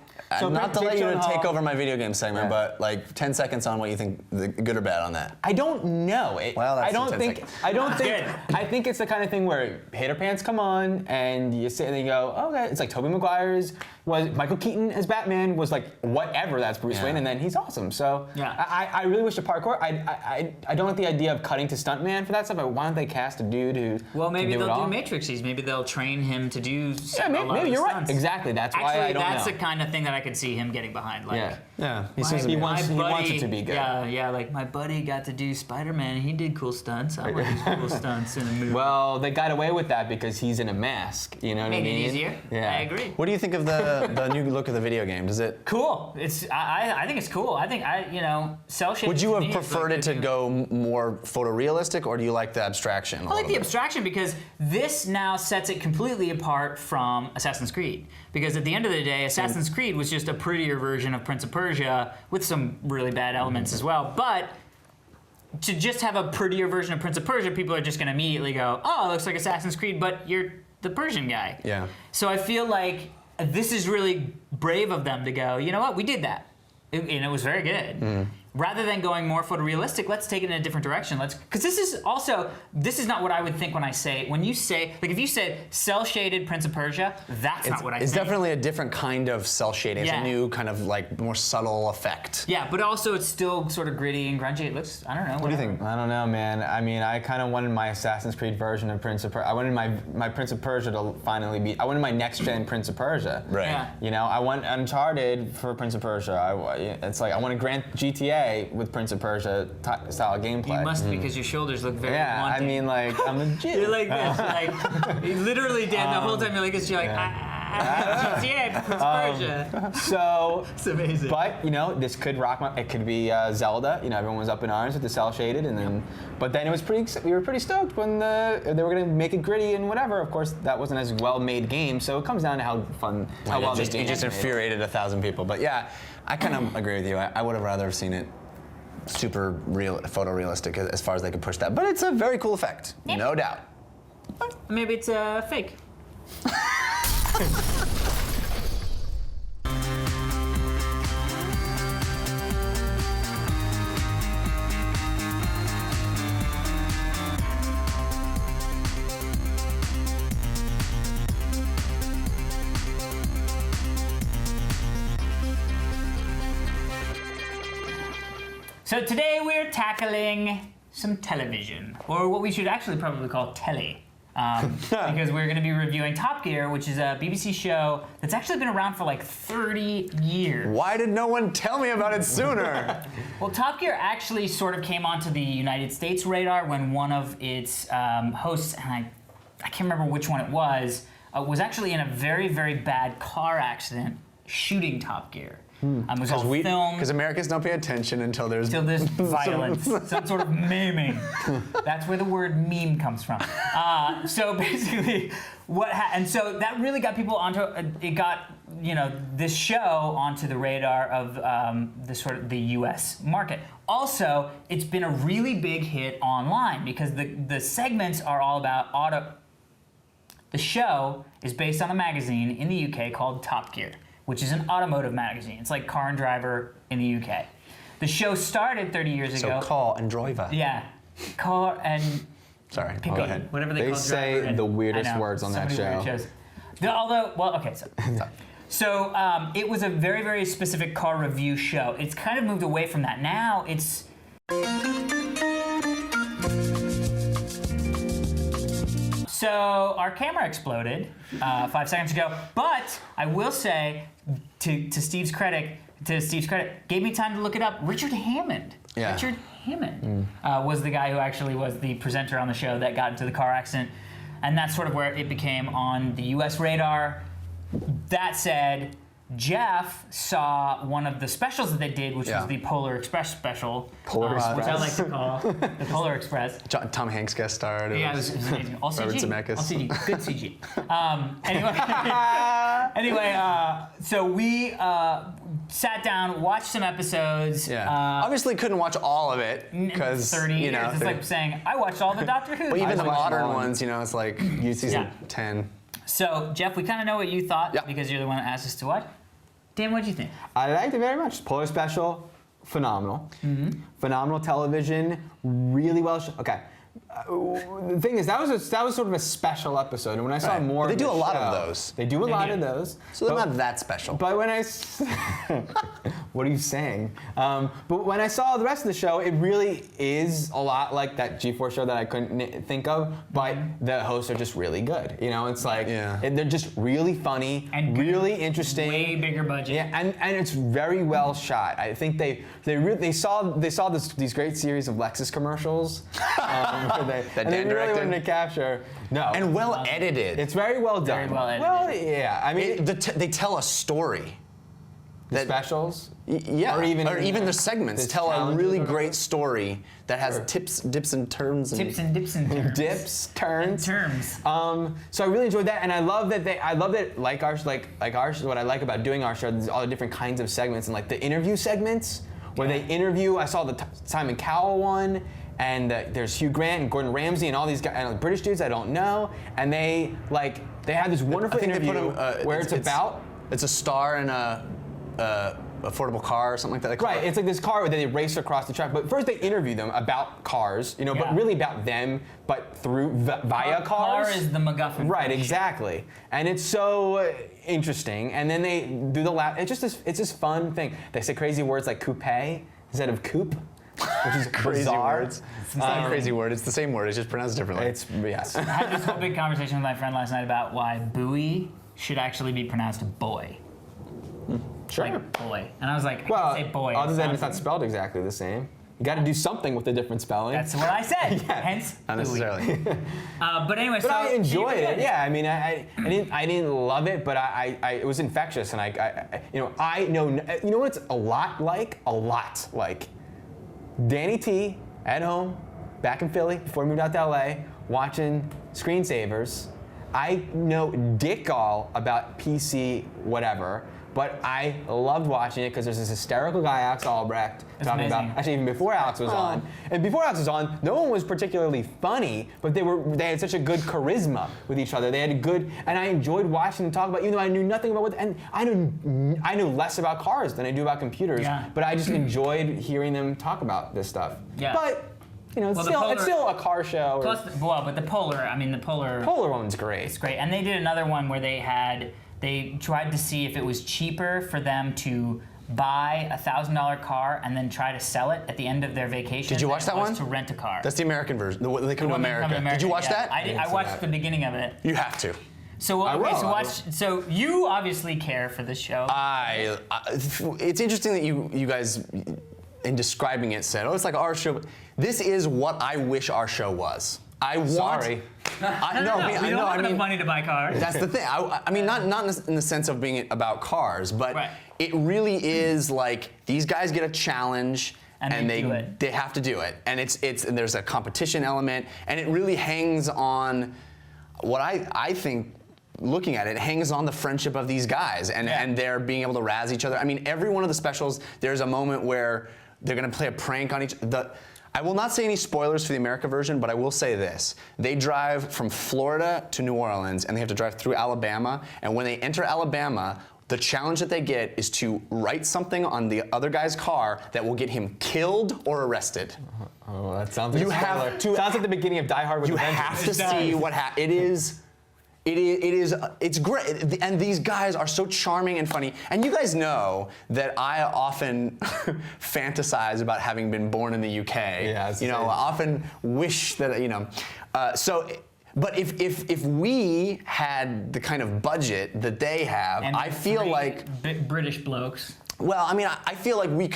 [SPEAKER 2] not to
[SPEAKER 3] Jake
[SPEAKER 2] let you
[SPEAKER 3] Gyllenhaal-
[SPEAKER 2] take over my video game segment,
[SPEAKER 3] Yeah.
[SPEAKER 2] but like 10 seconds on what you think, good or bad on that.
[SPEAKER 3] I don't know.
[SPEAKER 2] Well, that's
[SPEAKER 3] I don't
[SPEAKER 2] the 10
[SPEAKER 3] think.
[SPEAKER 2] seconds.
[SPEAKER 3] I don't think.
[SPEAKER 1] Good.
[SPEAKER 3] I think it's the kind of thing where hater pants come on and you sit and you go, oh, okay. It's like Tobey Maguire's was Michael Keaton as Batman was like whatever. That's Bruce
[SPEAKER 2] Yeah.
[SPEAKER 3] Wayne, and then he's awesome. So
[SPEAKER 1] Yeah.
[SPEAKER 3] I really wish the parkour. I don't like the idea of cutting to stuntman for that stuff. But why don't they cast a dude who?
[SPEAKER 1] Well, maybe
[SPEAKER 3] can do it
[SPEAKER 1] they'll
[SPEAKER 3] all?
[SPEAKER 1] do Matrixies. Maybe they'll train him to do
[SPEAKER 3] Yeah,
[SPEAKER 1] a lot
[SPEAKER 3] maybe
[SPEAKER 1] of the
[SPEAKER 3] you're right.
[SPEAKER 1] stunts.
[SPEAKER 3] Exactly. That's why
[SPEAKER 1] Actually,
[SPEAKER 3] I don't
[SPEAKER 1] that's
[SPEAKER 3] know.
[SPEAKER 1] the kind of thing that I could see him getting behind. Like,
[SPEAKER 3] Yeah.
[SPEAKER 2] Yeah, he
[SPEAKER 1] my-
[SPEAKER 2] seems to be.
[SPEAKER 3] he wants
[SPEAKER 1] my
[SPEAKER 3] it to be good.
[SPEAKER 1] Yeah, like my buddy got to do Spider-Man. He did cool stunts. I want to do cool stunts in a movie.
[SPEAKER 3] Well, they got away with that because he's in a mask. You know what
[SPEAKER 1] Made
[SPEAKER 3] I
[SPEAKER 1] it
[SPEAKER 3] mean?
[SPEAKER 1] easier.
[SPEAKER 3] Yeah.
[SPEAKER 1] I agree.
[SPEAKER 2] What do you think of the new look of the video game? Does it?
[SPEAKER 1] Cool. It's I think it's cool. I think cell shading.
[SPEAKER 2] Would you
[SPEAKER 1] to
[SPEAKER 2] have
[SPEAKER 1] me is
[SPEAKER 2] preferred
[SPEAKER 1] like
[SPEAKER 2] it to go more photorealistic, or do you like the abstraction?
[SPEAKER 1] I like the abstraction because this now sets it completely apart from Assassin's Creed. Because at the end of the day, Assassin's Creed was just a prettier version of Prince of Persia with some really bad elements as well. But to just have a prettier version of Prince of Persia, people are just going to immediately go, oh, it looks like Assassin's Creed, but you're the Persian guy.
[SPEAKER 2] Yeah.
[SPEAKER 1] So I feel like this is really brave of them to go, you know what, we did that. And it was very good. Rather than going more photorealistic, let's take it in a different direction. Because this is not what I would think when you say, like if you said cell shaded Prince of Persia, that's not what I think.
[SPEAKER 2] It's definitely a different kind of cell shading. It's
[SPEAKER 1] Yeah.
[SPEAKER 2] a new kind of like more subtle effect.
[SPEAKER 1] Yeah, but also it's still sort of gritty and grungy. It looks, I don't know.
[SPEAKER 2] What do you think?
[SPEAKER 3] I don't know, man. I mean, I kind of wanted my Assassin's Creed version of Prince of Persia. I wanted my Prince of Persia to finally be. I wanted my next gen Prince of Persia.
[SPEAKER 2] Right.
[SPEAKER 1] Yeah.
[SPEAKER 3] You know, I want Uncharted for Prince of Persia. It's like I want a Grand GTA with Prince of Persia style gameplay.
[SPEAKER 1] You must because your shoulders look very
[SPEAKER 3] Yeah, I
[SPEAKER 1] wanting.
[SPEAKER 3] mean, like I'm legit.
[SPEAKER 1] You're like this, like literally, Dan. The whole time you're like this. You're like, GTA, Prince of Persia.
[SPEAKER 3] So
[SPEAKER 1] It's amazing.
[SPEAKER 3] But you know, this could rock my. It could be Zelda. You know, everyone was up in arms with the cell shaded, and then. But then it was pretty. We were pretty stoked when they were gonna make it gritty and whatever. Of course, that wasn't as well made game. So it comes down to how well
[SPEAKER 2] It just infuriated 1,000 people. But yeah, I kind of agree with you. I would have rather have seen it super real, photorealistic as far as they could push that. But it's a very cool effect, no doubt.
[SPEAKER 1] Maybe it's fake. So today we're tackling some television, or what we should actually probably call telly. because we're going to be reviewing Top Gear, which is a BBC show that's actually been around for like 30 years.
[SPEAKER 2] Why did no one tell me about it sooner?
[SPEAKER 1] Well, Top Gear actually sort of came onto the United States radar when one of its hosts, and I can't remember which one it was actually in a very, very bad car accident shooting Top Gear. It was all filmed.
[SPEAKER 2] Because Americans don't pay attention until there's
[SPEAKER 1] violence, some sort of maiming. That's where the word meme comes from. So basically, and so that really got people onto it. Got this show onto the radar of the U.S. market. Also, it's been a really big hit online because the segments are all about auto. The show is based on a magazine in the UK called Top Gear, which is an automotive magazine. It's like Car and Driver in the UK. The show started 30 years ago.
[SPEAKER 2] So Car and Driver.
[SPEAKER 1] Yeah, Car and
[SPEAKER 2] Sorry,
[SPEAKER 1] pick
[SPEAKER 2] go
[SPEAKER 1] up,
[SPEAKER 2] ahead.
[SPEAKER 1] whatever they
[SPEAKER 3] They
[SPEAKER 1] call
[SPEAKER 3] say
[SPEAKER 1] driver and-
[SPEAKER 3] the weirdest
[SPEAKER 1] I know,
[SPEAKER 3] words on
[SPEAKER 1] so
[SPEAKER 3] that
[SPEAKER 1] many weird
[SPEAKER 3] show.
[SPEAKER 1] shows. So it was a very, very specific car review show. It's kind of moved away from that. Now it's So our camera exploded 5 seconds ago, but I will say, to Steve's credit, gave me time to look it up. Richard Hammond.
[SPEAKER 2] Yeah.
[SPEAKER 1] Richard Hammond was the guy who actually was the presenter on the show that got into the car accident, and that's sort of where it became on the U.S. radar. That said, Jeff saw one of the specials that they did, which was the Polar Express special,
[SPEAKER 3] Polar
[SPEAKER 1] which I
[SPEAKER 3] Express.
[SPEAKER 1] like to call the Polar Express.
[SPEAKER 2] Tom Hanks guest starred.
[SPEAKER 1] Yeah, it was amazing. All
[SPEAKER 2] Robert
[SPEAKER 1] CG.
[SPEAKER 2] Zemeckis.
[SPEAKER 1] All CG. Good CG. Anyway, so we sat down, watched some episodes.
[SPEAKER 2] Yeah. Obviously couldn't watch all of it because
[SPEAKER 1] 30 years. It's like saying, I watched all the Doctor Who.
[SPEAKER 2] But even the
[SPEAKER 3] watched
[SPEAKER 2] modern
[SPEAKER 3] all of them.
[SPEAKER 2] ones, it's like season
[SPEAKER 1] Yeah.
[SPEAKER 2] 10.
[SPEAKER 1] So, Jeff, we kind of know what you thought
[SPEAKER 2] Yeah.
[SPEAKER 1] because you're the one that asked us to watch. Dan, what'd you think?
[SPEAKER 3] I liked it very much. Polar Special, phenomenal. Phenomenal television, really well. Okay. The thing is, that was sort of a special episode, and when I saw
[SPEAKER 2] Right.
[SPEAKER 3] more,
[SPEAKER 2] But they
[SPEAKER 3] of
[SPEAKER 2] do
[SPEAKER 3] the
[SPEAKER 2] a lot of
[SPEAKER 3] show-
[SPEAKER 2] those.
[SPEAKER 3] They do a lot of those.
[SPEAKER 2] So they're not that special.
[SPEAKER 3] But when what are you saying? But when I saw the rest of the show, it really is a lot like that G4 show that I couldn't think of. But the hosts are just really good. It's like they're just really funny
[SPEAKER 1] And good,
[SPEAKER 3] really interesting.
[SPEAKER 1] Way bigger budget.
[SPEAKER 3] Yeah, and it's very well shot. I think they saw these great series of Lexus commercials where
[SPEAKER 2] That
[SPEAKER 3] they
[SPEAKER 2] Dan
[SPEAKER 3] really
[SPEAKER 2] directed?
[SPEAKER 3] wanted to capture. No,
[SPEAKER 2] And well edited.
[SPEAKER 3] it's very well done.
[SPEAKER 1] Very well edited.
[SPEAKER 3] Well, yeah. I mean,
[SPEAKER 2] They tell a story.
[SPEAKER 3] the specials.
[SPEAKER 2] Yeah,
[SPEAKER 3] Or even
[SPEAKER 2] the segments
[SPEAKER 3] the
[SPEAKER 2] tell a
[SPEAKER 3] challenges
[SPEAKER 2] really
[SPEAKER 3] or whatever.
[SPEAKER 2] great story that has dips and turns.
[SPEAKER 1] Tips and dips and terms.
[SPEAKER 3] Dips, turns.
[SPEAKER 1] Terms.
[SPEAKER 3] So I really enjoyed that, and I love that like ours, what I like about doing our show is all the different kinds of segments, and like the interview segments where they interview. I saw the Simon Cowell one, and there's Hugh Grant and Gordon Ramsay and all these guys, and British dudes I don't know, and they have this wonderful
[SPEAKER 2] I think
[SPEAKER 3] interview
[SPEAKER 2] they put them,
[SPEAKER 3] where it's about.
[SPEAKER 2] It's a star in a affordable car or something like that. They call
[SPEAKER 3] Right,
[SPEAKER 2] it.
[SPEAKER 3] it's like this car that they race across the track. But first they interview them about cars,
[SPEAKER 1] Yeah.
[SPEAKER 3] but really about them, but via cars.
[SPEAKER 1] Car is the MacGuffin.
[SPEAKER 3] Right, exactly. And it's so interesting. And then they do the lap. It's just fun thing. They say crazy words like coupe instead of coupe, which is
[SPEAKER 2] Crazy
[SPEAKER 3] bizarre.
[SPEAKER 2] words. It's not a crazy word. It's the same word. It's just pronounced differently.
[SPEAKER 3] Yes.
[SPEAKER 1] I had this whole big conversation with my friend last night about why buoy should actually be pronounced boy.
[SPEAKER 3] Sure.
[SPEAKER 1] Like boy. And I was like, I
[SPEAKER 3] Well,
[SPEAKER 1] can't say boy.
[SPEAKER 3] other than it's not
[SPEAKER 1] sounds-
[SPEAKER 3] spelled exactly the same. You got to do something with a different spelling.
[SPEAKER 1] That's what I said.
[SPEAKER 3] Yeah.
[SPEAKER 1] Hence,
[SPEAKER 2] Not
[SPEAKER 1] buoy.
[SPEAKER 2] necessarily.
[SPEAKER 1] But anyway,
[SPEAKER 3] But
[SPEAKER 1] so
[SPEAKER 3] I enjoyed
[SPEAKER 1] you
[SPEAKER 3] it.
[SPEAKER 1] did.
[SPEAKER 3] Yeah, I mean, I didn't love it, but it was infectious, and I know what it's a lot like. Danny T at home, back in Philly before he moved out to LA, watching Screensavers. I know dick all about PC whatever, but I loved watching it because there's this hysterical guy, Alex Albrecht, talking
[SPEAKER 1] amazing.
[SPEAKER 3] about, actually even before Alex was on. And before Alex was on, no one was particularly funny, but they had such a good charisma with each other. They had a good, and I enjoyed watching them talk about, even though I knew nothing about and I know less about cars than I do about computers,
[SPEAKER 1] Yeah.
[SPEAKER 3] but I just enjoyed hearing them talk about this stuff.
[SPEAKER 1] Yeah.
[SPEAKER 3] But, it's
[SPEAKER 1] Well, the
[SPEAKER 3] it's still a car show. Or,
[SPEAKER 1] Plus, but the Polar
[SPEAKER 3] Polar one's great.
[SPEAKER 1] is great. And they did another one where they tried to see if it was cheaper for them to buy a $1,000 car and then try to sell it at the end of their vacation.
[SPEAKER 2] Did you watch that
[SPEAKER 1] was
[SPEAKER 2] one?
[SPEAKER 1] To rent a car.
[SPEAKER 2] That's the American version. They come to
[SPEAKER 1] When they
[SPEAKER 2] America.
[SPEAKER 1] come to
[SPEAKER 2] Did you watch
[SPEAKER 1] yeah.
[SPEAKER 2] that?
[SPEAKER 1] I watched the beginning of it.
[SPEAKER 2] You have to.
[SPEAKER 1] So
[SPEAKER 3] I
[SPEAKER 1] okay,
[SPEAKER 3] will,
[SPEAKER 1] so
[SPEAKER 3] I
[SPEAKER 1] watch. So you obviously care for this show.
[SPEAKER 2] It's interesting that you guys, in describing it, said, "Oh, it's like our show." This is what I wish our show was. I want.
[SPEAKER 3] Sorry.
[SPEAKER 1] we don't have enough money to buy cars.
[SPEAKER 2] That's the thing. I mean, not in the sense of being about cars, but
[SPEAKER 1] Right.
[SPEAKER 2] it really is like these guys get a challenge.
[SPEAKER 1] And they do it.
[SPEAKER 2] They have to do it, and and there's a competition element, and it really hangs on what I think. Looking at it, hangs on the friendship of these guys and they're being able to razz each other. I mean, every one of the specials, there's a moment where they're gonna play a prank on each. I will not say any spoilers for the America version, but I will say this: they drive from Florida to New Orleans, and they have to drive through Alabama. And when they enter Alabama, the challenge that they get is to write something on the other guy's car that will get him killed or arrested.
[SPEAKER 3] Oh, that sounds like
[SPEAKER 2] You
[SPEAKER 3] a spoiler.
[SPEAKER 2] have to-
[SPEAKER 3] Sounds like the beginning of Die Hard with
[SPEAKER 2] You
[SPEAKER 3] a Vengeance.
[SPEAKER 2] have to
[SPEAKER 1] It does.
[SPEAKER 2] see what happens. It's great, and these guys are so charming and funny. And you guys know that I often fantasize about having been born in the UK.
[SPEAKER 3] Yeah, it's
[SPEAKER 2] you know,
[SPEAKER 3] the same.
[SPEAKER 2] I often wish that But if we had the kind of budget that they have,
[SPEAKER 1] And
[SPEAKER 2] I feel
[SPEAKER 1] three
[SPEAKER 2] like
[SPEAKER 1] British blokes.
[SPEAKER 2] well, I mean, I feel like we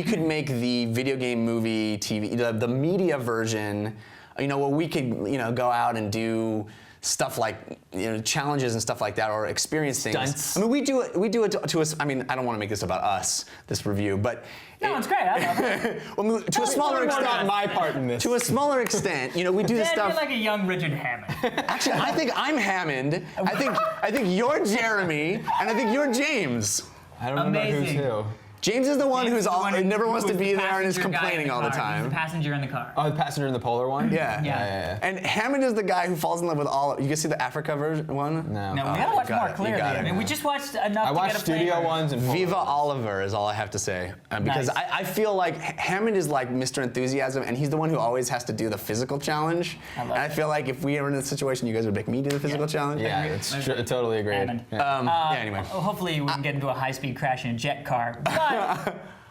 [SPEAKER 2] could make the video game, movie, TV, the media version, you know, where we could, you know, go out and do stuff like, you know, challenges and stuff like that, or experience things.
[SPEAKER 3] Stunts.
[SPEAKER 2] I mean, we do it to us. I mean, I don't want to make this about us, this review, but
[SPEAKER 1] No, it's great. I love it.
[SPEAKER 2] well, I mean, to a smaller
[SPEAKER 3] It's
[SPEAKER 2] extent.
[SPEAKER 3] not my part in this.
[SPEAKER 2] To a smaller extent, you know, we do this
[SPEAKER 1] Dan,
[SPEAKER 2] stuff.
[SPEAKER 1] you're like a young Richard Hammond.
[SPEAKER 2] Actually, I think I'm Hammond. I think you're Jeremy, and I think you're James.
[SPEAKER 3] I don't know who's
[SPEAKER 1] Amazing.
[SPEAKER 3] who.
[SPEAKER 2] James is the one who's never wants to
[SPEAKER 1] who's
[SPEAKER 2] be
[SPEAKER 1] the
[SPEAKER 2] there and is
[SPEAKER 1] passenger guy in
[SPEAKER 2] complaining all the
[SPEAKER 1] car. He's
[SPEAKER 2] time.
[SPEAKER 1] the passenger in the car.
[SPEAKER 3] Oh, the passenger in the polar one?
[SPEAKER 2] Yeah.
[SPEAKER 1] Yeah.
[SPEAKER 2] And Hammond is the guy who falls in love with all. You guys see the Africa version one?
[SPEAKER 3] No.
[SPEAKER 1] No, we
[SPEAKER 2] Oh,
[SPEAKER 1] gotta watch
[SPEAKER 2] you got
[SPEAKER 1] more
[SPEAKER 2] it, you
[SPEAKER 1] clearly.
[SPEAKER 2] got it.
[SPEAKER 1] I mean, we just watched enough
[SPEAKER 3] I
[SPEAKER 1] to
[SPEAKER 3] watched
[SPEAKER 1] get a
[SPEAKER 3] studio
[SPEAKER 1] flavor.
[SPEAKER 3] ones and
[SPEAKER 2] Viva Oliver is all I have to say, because
[SPEAKER 1] Nice.
[SPEAKER 2] I feel like Hammond is like Mr. Enthusiasm, and he's the one who always has to do the physical challenge.
[SPEAKER 1] I love
[SPEAKER 2] And I
[SPEAKER 1] it.
[SPEAKER 2] feel like if we were in this situation, you guys would make me do the physical challenge.
[SPEAKER 3] Yeah, it's totally agreed.
[SPEAKER 1] Hammond.
[SPEAKER 3] Yeah.
[SPEAKER 2] Yeah. Anyway.
[SPEAKER 1] Hopefully we can get into a high-speed crash in a jet car. But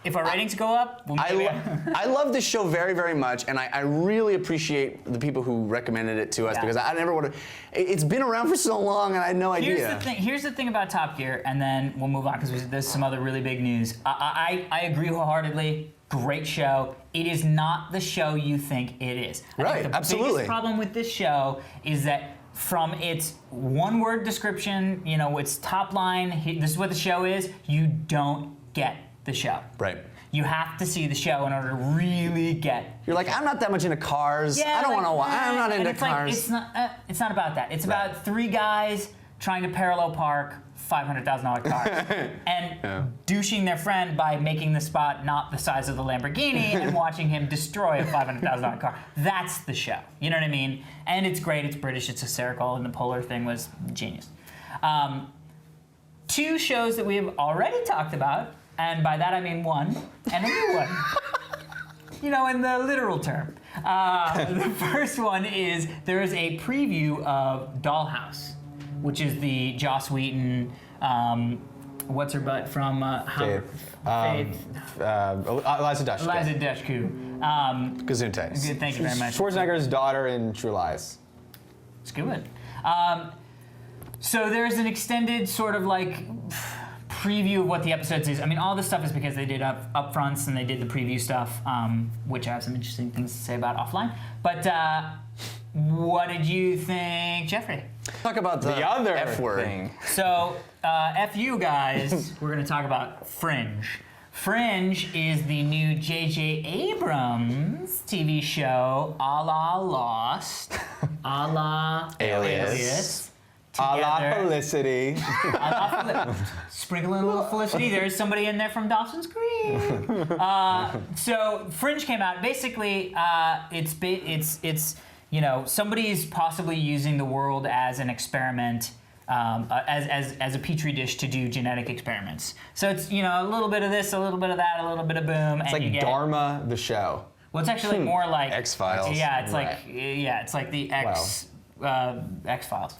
[SPEAKER 1] if our ratings go up, we'll maybe...
[SPEAKER 2] I love this show very, very much, and I really appreciate the people who recommended it to us,
[SPEAKER 1] Yeah.
[SPEAKER 2] because I never would have. It's been around for so long, and I had no idea.
[SPEAKER 1] Here's the thing about Top Gear, and then we'll move on because there's some other really big news. I agree wholeheartedly. Great show. It is not the show you think it is. I
[SPEAKER 2] Right,
[SPEAKER 1] think the
[SPEAKER 2] absolutely.
[SPEAKER 1] biggest problem with this show is that from its one-word description, you know, its top line, this is what the show is, you don't get the show.
[SPEAKER 2] Right.
[SPEAKER 1] You have to see the show in order to really get.
[SPEAKER 2] You're like, I'm not that much into cars. I don't
[SPEAKER 1] like,
[SPEAKER 2] want to watch. I'm not
[SPEAKER 1] and
[SPEAKER 2] into
[SPEAKER 1] it's
[SPEAKER 2] cars.
[SPEAKER 1] Like, it's not about that. It's about three guys trying to parallel park $500,000 cars and douching their friend by making the spot not the size of the Lamborghini and watching him destroy a $500,000 car. That's the show. You know what I mean? And it's great. It's British. It's hysterical. And the polar thing was genius. Two shows that we have already talked about, and by that I mean one and a new one. You know, in the literal term. The first one is there is a preview of Dollhouse, which is the Joss Whedon, what's her butt from
[SPEAKER 3] Faith. Eliza Dushku.
[SPEAKER 1] Eliza Dushku.
[SPEAKER 2] Gesundheit.
[SPEAKER 1] Good, thank you very much.
[SPEAKER 3] Schwarzenegger's daughter in True Lies.
[SPEAKER 1] It's good. So there's an extended sort of like preview of what the episodes is. I mean, all this stuff is because they did upfronts and they did the preview stuff, which I have some interesting things to say about offline. But what did you think, Jeffrey?
[SPEAKER 2] Talk about the
[SPEAKER 3] other
[SPEAKER 2] F word.
[SPEAKER 3] thing.
[SPEAKER 1] So, F you guys, we're going to talk about Fringe. Fringe is the new J.J. Abrams TV show, a la Lost, a la
[SPEAKER 2] Alias.
[SPEAKER 3] A la
[SPEAKER 1] together.
[SPEAKER 3] Felicity.
[SPEAKER 1] Sprinkling a little Felicity. There's somebody in there from Dawson's Creek. So Fringe came out. Basically, it's you know, somebody's possibly using the world as an experiment, as a petri dish to do genetic experiments. So it's, you know, a little bit of this, a little bit of that, a little bit of boom,
[SPEAKER 3] It's
[SPEAKER 1] and you
[SPEAKER 3] like
[SPEAKER 1] get.
[SPEAKER 3] Dharma, the show.
[SPEAKER 1] Well, it's actually more like
[SPEAKER 2] X-Files.
[SPEAKER 1] Yeah, it's
[SPEAKER 3] Right.
[SPEAKER 1] like it's like the X-Files.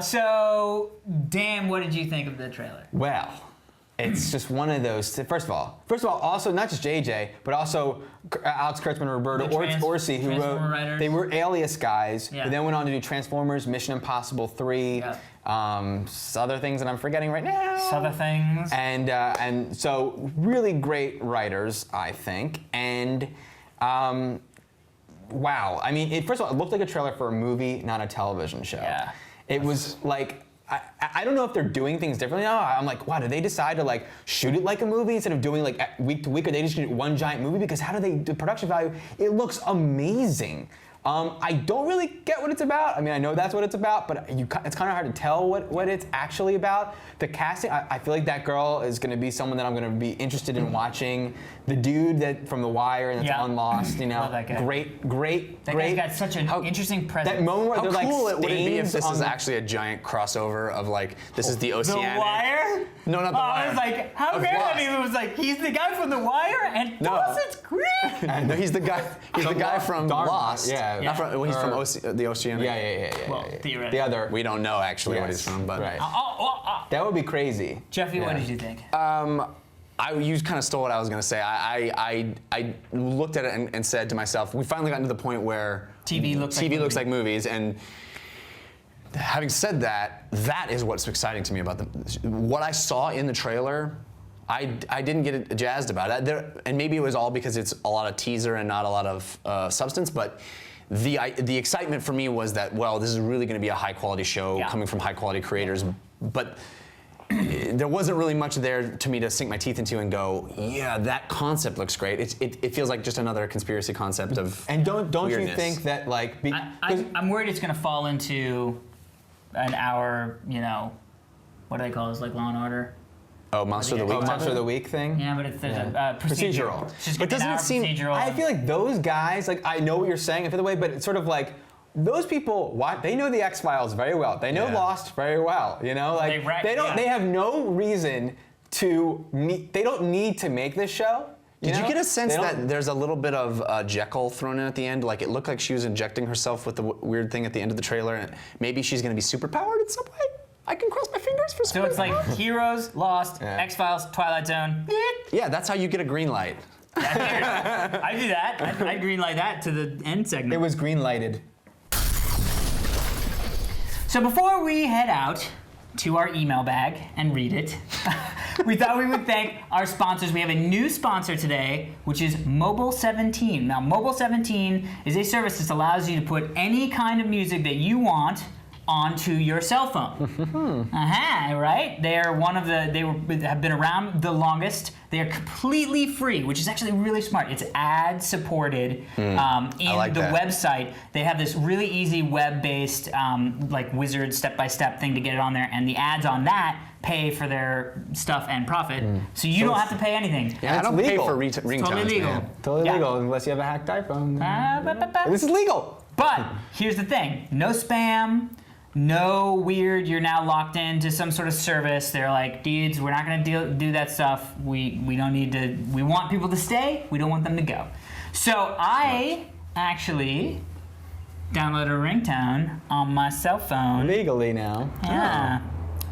[SPEAKER 1] So, Dan, what did you think of the trailer?
[SPEAKER 3] Well, It's just one of those. First of all, also not just JJ, but also Alex Kurtzman and Roberto Orsi, who wrote.
[SPEAKER 1] writers.
[SPEAKER 3] They were Alias guys,
[SPEAKER 1] Yeah.
[SPEAKER 3] who then went on to do Transformers, Mission Impossible 3, other things that I'm forgetting right now.
[SPEAKER 1] Other things.
[SPEAKER 3] And so really great writers, I think. And wow, I mean, first of all, it looked like a trailer for a movie, not a television show.
[SPEAKER 1] Yeah.
[SPEAKER 3] It was like. I don't know if they're doing things differently now. I'm like, wow, did they decide to like shoot it like a movie instead of doing like week to week, or they just shoot one giant movie? Because how do they do production value? It looks amazing. I don't really get what it's about. I mean, I know that's what it's about, but it's kind of hard to tell what it's actually about. The casting, I feel like that girl is going to be someone that I'm going to be interested in watching. The dude that from The Wire and that's on Lost, you know,
[SPEAKER 1] Love that guy.
[SPEAKER 3] great.
[SPEAKER 1] That guy's got such an interesting presence.
[SPEAKER 3] That moment where
[SPEAKER 2] How
[SPEAKER 3] they're like
[SPEAKER 2] cool would it be if
[SPEAKER 3] stains
[SPEAKER 2] this
[SPEAKER 3] on
[SPEAKER 2] is
[SPEAKER 3] the-
[SPEAKER 2] actually a giant crossover of like, this is the
[SPEAKER 1] The
[SPEAKER 2] Oceanic.
[SPEAKER 1] Wire?
[SPEAKER 2] No, not The
[SPEAKER 1] I
[SPEAKER 2] Wire.
[SPEAKER 1] was like, how
[SPEAKER 2] Of
[SPEAKER 1] great
[SPEAKER 2] Lost.
[SPEAKER 1] that it was like, he's the guy from The Wire and
[SPEAKER 2] No.
[SPEAKER 1] Dawson's Creek.
[SPEAKER 2] No, he's the guy. He's the guy from
[SPEAKER 3] Dharma,
[SPEAKER 2] Lost.
[SPEAKER 3] yeah.
[SPEAKER 2] Not from, well, he's from
[SPEAKER 3] Or-
[SPEAKER 2] the Oceanic.
[SPEAKER 3] Yeah.
[SPEAKER 1] Well,
[SPEAKER 3] yeah.
[SPEAKER 1] theoretically.
[SPEAKER 3] The other.
[SPEAKER 2] We don't know actually what he's
[SPEAKER 3] Yes,
[SPEAKER 2] from, but
[SPEAKER 3] right.
[SPEAKER 1] Oh.
[SPEAKER 3] That would be crazy.
[SPEAKER 1] Jeffy, what
[SPEAKER 3] Yeah.
[SPEAKER 1] did you think?
[SPEAKER 2] you kind of stole what I was going to say. I looked at it and said to myself, we finally gotten to the point where
[SPEAKER 1] TV looks like
[SPEAKER 2] movies, and having said that, that is what's exciting to me about what I saw in the trailer. I didn't get jazzed about it, and maybe it was all because it's a lot of teaser and not a lot of substance, but the excitement for me was that, well, this is really going to be a high quality show coming from high quality creators, but there wasn't really much there to me to sink my teeth into and go, yeah, that concept looks great. It feels like just another conspiracy concept of
[SPEAKER 3] And don't
[SPEAKER 2] weirdness.
[SPEAKER 3] you think that like
[SPEAKER 1] I'm worried it's going to fall into an hour, what do they call this, like Law and Order?
[SPEAKER 2] Oh, Monster of the Week.
[SPEAKER 3] Monster of the Week thing?
[SPEAKER 1] Yeah, but it's there's a procedural. It's just
[SPEAKER 2] But
[SPEAKER 1] gonna be
[SPEAKER 2] doesn't
[SPEAKER 1] an
[SPEAKER 2] it
[SPEAKER 1] hour
[SPEAKER 2] seem-
[SPEAKER 1] procedural.
[SPEAKER 3] I feel like those guys, like I know what you're saying, I feel the way, but it's sort of like those people, they know the X-Files very well. They know
[SPEAKER 2] Yeah.
[SPEAKER 3] Lost very well. Like they have no reason to they don't need to make this show.
[SPEAKER 2] Did you
[SPEAKER 3] know?
[SPEAKER 2] get a sense
[SPEAKER 3] They don't-
[SPEAKER 2] that there's a little bit of Jekyll thrown in at the end? Like it looked like she was injecting herself with the weird thing at the end of the trailer, and maybe she's going to be superpowered in some way? I can cross my fingers for
[SPEAKER 1] So it's like Heroes, Lost,
[SPEAKER 3] Yeah.
[SPEAKER 1] X-Files, Twilight Zone.
[SPEAKER 2] Yeah, that's how you get a green light.
[SPEAKER 1] I do that. I'd greenlight that to the end segment.
[SPEAKER 3] It was green lighted.
[SPEAKER 1] So before we head out to our email bag and read it, we thought we would thank our sponsors. We have a new sponsor today, which is Mobile 17. Now, Mobile 17 is a service that allows you to put any kind of music that you want onto your cell phone. Right? They are have been around the longest. They are completely free, which is actually really smart. It's ad supported in
[SPEAKER 2] like
[SPEAKER 1] the
[SPEAKER 2] that.
[SPEAKER 1] website. They have this really easy web-based like wizard step-by-step thing to get it on there, and the ads on that pay for their stuff and profit, so you don't have to pay anything.
[SPEAKER 2] Yeah, I
[SPEAKER 3] it's
[SPEAKER 2] don't
[SPEAKER 3] legal.
[SPEAKER 2] pay for ringtones.
[SPEAKER 1] Totally legal.
[SPEAKER 2] man.
[SPEAKER 3] Totally
[SPEAKER 1] Yeah.
[SPEAKER 3] legal unless you have a hacked iPhone.
[SPEAKER 1] But
[SPEAKER 3] This is legal.
[SPEAKER 1] here's the thing: no spam. No weird, you're now locked into some sort of service. They're like, dudes, we're not gonna do that stuff. We don't need to, we want people to stay, we don't want them to go. So I actually downloaded a ringtone on my cell phone.
[SPEAKER 3] Legally now.
[SPEAKER 1] Yeah.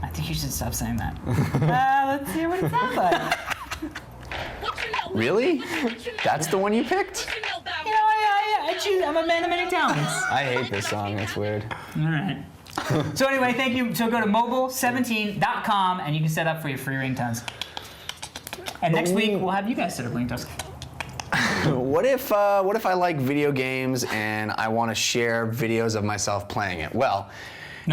[SPEAKER 1] I think you should stop saying that. Let's hear what it sounds like.
[SPEAKER 2] Really? That's the one you picked?
[SPEAKER 1] I choose, I'm a man of many talents.
[SPEAKER 3] I hate this song. It's weird.
[SPEAKER 1] All right. So anyway, thank you. So go to mobile17.com and you can set up for your free ringtones. And next week we'll have you guys set up ringtones.
[SPEAKER 2] What if I like video games and I want to share videos of myself playing it? Well,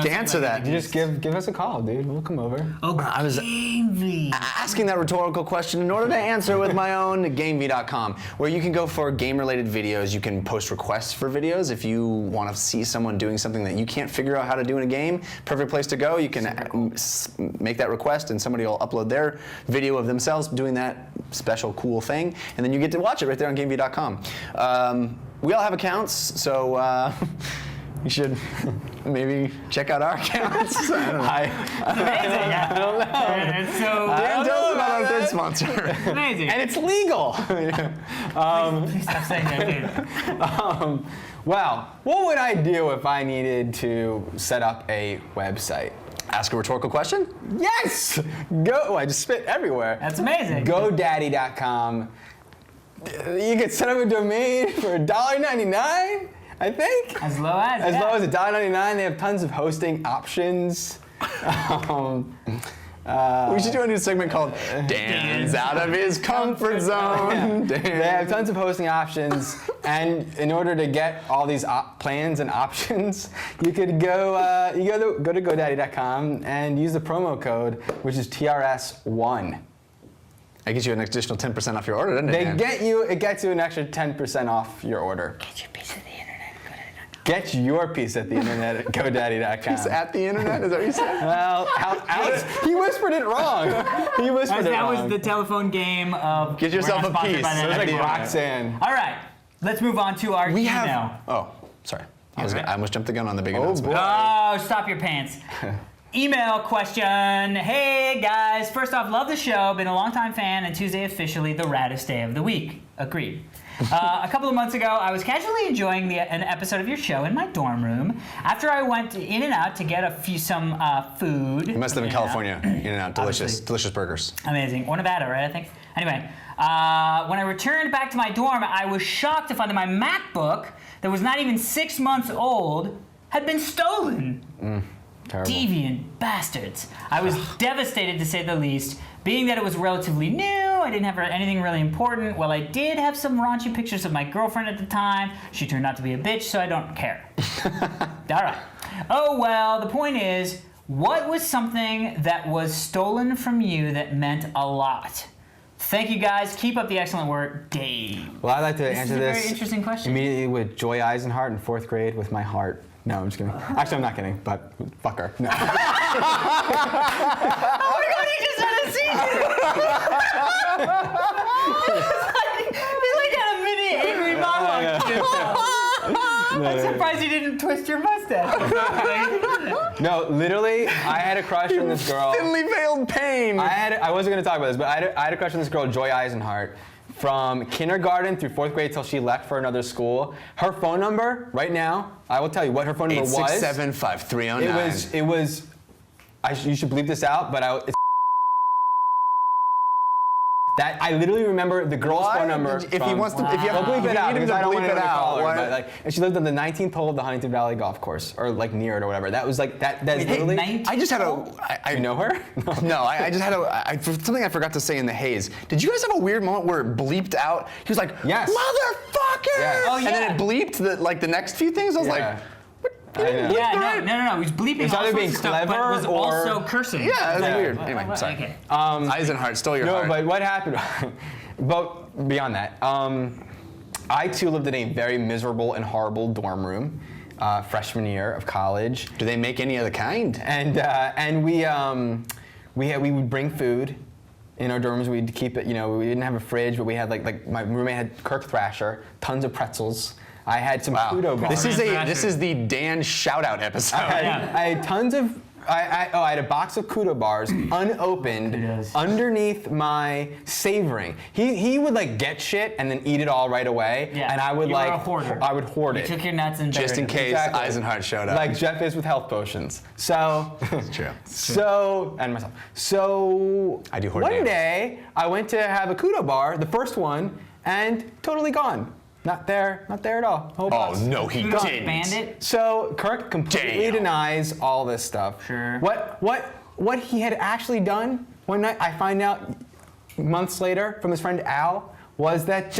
[SPEAKER 2] to answer that,
[SPEAKER 3] You just give us a call, dude. We'll come over.
[SPEAKER 1] Oh,
[SPEAKER 2] I was
[SPEAKER 1] Gamevy.
[SPEAKER 2] asking that rhetorical question in order to answer with my own GameV.com, where you can go for game-related videos. You can post requests for videos if you want to see someone doing something that you can't figure out how to do in a game. Perfect place to go. You can make that request, and somebody will upload their video of themselves doing that special cool thing, and then you get to watch it right there on GameV.com. We all have accounts, so. You should maybe check out our accounts. I don't know.
[SPEAKER 1] I don't know. So
[SPEAKER 2] Dan, tell us about our third sponsor.
[SPEAKER 1] amazing.
[SPEAKER 3] And it's legal.
[SPEAKER 1] Please stop saying that, dude.
[SPEAKER 3] Well, what would I do if I needed to set up a website?
[SPEAKER 2] Ask a rhetorical question?
[SPEAKER 3] Yes! Oh, I just spit everywhere.
[SPEAKER 1] That's amazing.
[SPEAKER 3] GoDaddy.com. You can set up a domain for $1.99, I think.
[SPEAKER 1] As low as
[SPEAKER 3] Low as $1.99. They have tons of hosting options.
[SPEAKER 2] We should do a new segment called Dan's Out of His Comfort Zone.
[SPEAKER 3] They have tons of hosting options, and in order to get all these plans and options, you could go to GoDaddy.com and use the promo code, which is TRS1.
[SPEAKER 2] That gets you an additional 10% off your order, doesn't it? Dan?
[SPEAKER 3] It gets you an extra 10% off your order.
[SPEAKER 1] Get your piece of the internet.
[SPEAKER 3] Get your piece at the internet at GoDaddy.com.
[SPEAKER 2] It's at the internet? Is that what you said?
[SPEAKER 3] Well, Alex, he whispered it wrong. He whispered it
[SPEAKER 1] That
[SPEAKER 3] wrong.
[SPEAKER 1] was the telephone game of.
[SPEAKER 2] Get yourself
[SPEAKER 1] we're
[SPEAKER 2] a
[SPEAKER 1] not sponsored
[SPEAKER 2] piece.
[SPEAKER 1] by that
[SPEAKER 3] It was like
[SPEAKER 1] anymore.
[SPEAKER 3] Roxanne.
[SPEAKER 1] All right, let's move on to our
[SPEAKER 2] We
[SPEAKER 1] email.
[SPEAKER 2] have. Oh, sorry. I almost jumped the gun on the big announcement.
[SPEAKER 3] boy.
[SPEAKER 1] Oh, stop your pants. Email question. Hey guys, first off, love the show. Been a longtime fan, and Tuesday officially the raddest day of the week. Agreed. A couple of months ago, I was casually enjoying an episode of your show in my dorm room. After I went in and out to get some food.
[SPEAKER 2] You must live in California. In and out. Delicious.
[SPEAKER 1] Obviously.
[SPEAKER 2] Delicious burgers.
[SPEAKER 1] Amazing. Or Nevada, right? I think. Anyway, when I returned back to my dorm, I was shocked to find that my MacBook, that was not even 6 months old, had been stolen.
[SPEAKER 3] Terrible.
[SPEAKER 1] Deviant bastards. I was devastated, to say the least. Being that it was relatively new, I didn't have anything really important. Well, I did have some raunchy pictures of my girlfriend at the time. She turned out to be a bitch, so I don't care. All right. Oh well, the point is, what was something that was stolen from you that meant a lot? Thank you guys. Keep up the excellent work, Dave.
[SPEAKER 3] Well, I'd like to
[SPEAKER 1] This
[SPEAKER 3] answer
[SPEAKER 1] is a
[SPEAKER 3] this
[SPEAKER 1] very interesting question.
[SPEAKER 3] immediately with Joy Eisenheart in 4th grade with my heart. No, I'm just kidding. Actually, I'm not kidding, but fuck her. No.
[SPEAKER 1] Oh my god, he just had a seizure! He like had a mini angry monologue to himself. I'm surprised you didn't twist your mustache.
[SPEAKER 3] No, literally, I had a crush on this girl.
[SPEAKER 2] Thinly veiled pain.
[SPEAKER 3] I wasn't going to talk about this, but I had a crush on this girl, Joy Eisenheart, from kindergarten through 4th grade till she left for another school. Her phone number, right now, I will tell you what her phone number was.
[SPEAKER 2] 867-5309.
[SPEAKER 3] It was. You should bleep this out, but it's that I literally remember the girl's phone number.
[SPEAKER 2] If he wants to, if you have
[SPEAKER 3] I'll bleep it out
[SPEAKER 2] need him
[SPEAKER 3] because I don't
[SPEAKER 2] bleep
[SPEAKER 3] want to call her.
[SPEAKER 2] why-
[SPEAKER 3] But like, and she lived on the 19th hole of the Huntington Valley Golf Course, or like near it or whatever. That was like that. That's literally.
[SPEAKER 2] I just had
[SPEAKER 3] You know her?
[SPEAKER 2] No, I just had something I forgot to say in the Haze. Did you guys have a weird moment where it bleeped out? He was like,
[SPEAKER 3] Yes.
[SPEAKER 2] motherfucker!
[SPEAKER 3] Yes.
[SPEAKER 1] Oh,
[SPEAKER 2] And then
[SPEAKER 1] yeah.
[SPEAKER 2] it bleeped the next few things. I was
[SPEAKER 3] Yeah.
[SPEAKER 2] like,
[SPEAKER 3] I know.
[SPEAKER 1] Yeah, no. He was bleeping
[SPEAKER 3] It's
[SPEAKER 1] all
[SPEAKER 3] either
[SPEAKER 1] sorts
[SPEAKER 3] being
[SPEAKER 1] of stuff, but it
[SPEAKER 3] clever
[SPEAKER 1] was
[SPEAKER 3] or-
[SPEAKER 1] also cursing.
[SPEAKER 2] yeah, it was weird.
[SPEAKER 1] Well,
[SPEAKER 2] Anyway, sorry.
[SPEAKER 1] Okay.
[SPEAKER 2] Eisenheart, stole your
[SPEAKER 3] No,
[SPEAKER 2] heart.
[SPEAKER 3] but what happened? But beyond that, I too lived in a very miserable and horrible dorm room, freshman year of college.
[SPEAKER 2] Do they make any of the kind?
[SPEAKER 3] And we would bring food in our dorms. We'd keep it. You know, we didn't have a fridge, but we had like my roommate had Kirk Thrasher, tons of pretzels. I had some Kudo bars.
[SPEAKER 2] This is the Dan shout out episode.
[SPEAKER 3] I had tons of. I had a box of Kudo bars unopened
[SPEAKER 1] Kudos.
[SPEAKER 3] underneath my savoring. He would like get shit and then eat it all right away,
[SPEAKER 1] Yeah.
[SPEAKER 3] and I would
[SPEAKER 1] You were
[SPEAKER 3] like
[SPEAKER 1] a hoarder.
[SPEAKER 3] I would hoard
[SPEAKER 1] You
[SPEAKER 3] it.
[SPEAKER 1] took your nuts and
[SPEAKER 2] Just in
[SPEAKER 1] buried them.
[SPEAKER 2] case
[SPEAKER 3] Exactly.
[SPEAKER 2] Eisenheart showed up.
[SPEAKER 3] Like Jeff is with health potions. So,
[SPEAKER 2] True.
[SPEAKER 3] and myself. So,
[SPEAKER 2] I do hoard
[SPEAKER 3] one
[SPEAKER 2] nails.
[SPEAKER 3] day I went to have a Kudo bar, the first one, and totally gone. Not there at all. Whole
[SPEAKER 2] Oh
[SPEAKER 3] box.
[SPEAKER 2] no, he
[SPEAKER 1] Kudos
[SPEAKER 2] didn't.
[SPEAKER 1] Bandit.
[SPEAKER 3] So Kirk completely
[SPEAKER 2] Damn.
[SPEAKER 3] denies all this stuff.
[SPEAKER 1] Sure.
[SPEAKER 3] What he had actually done one night, I find out months later from his friend Al, was that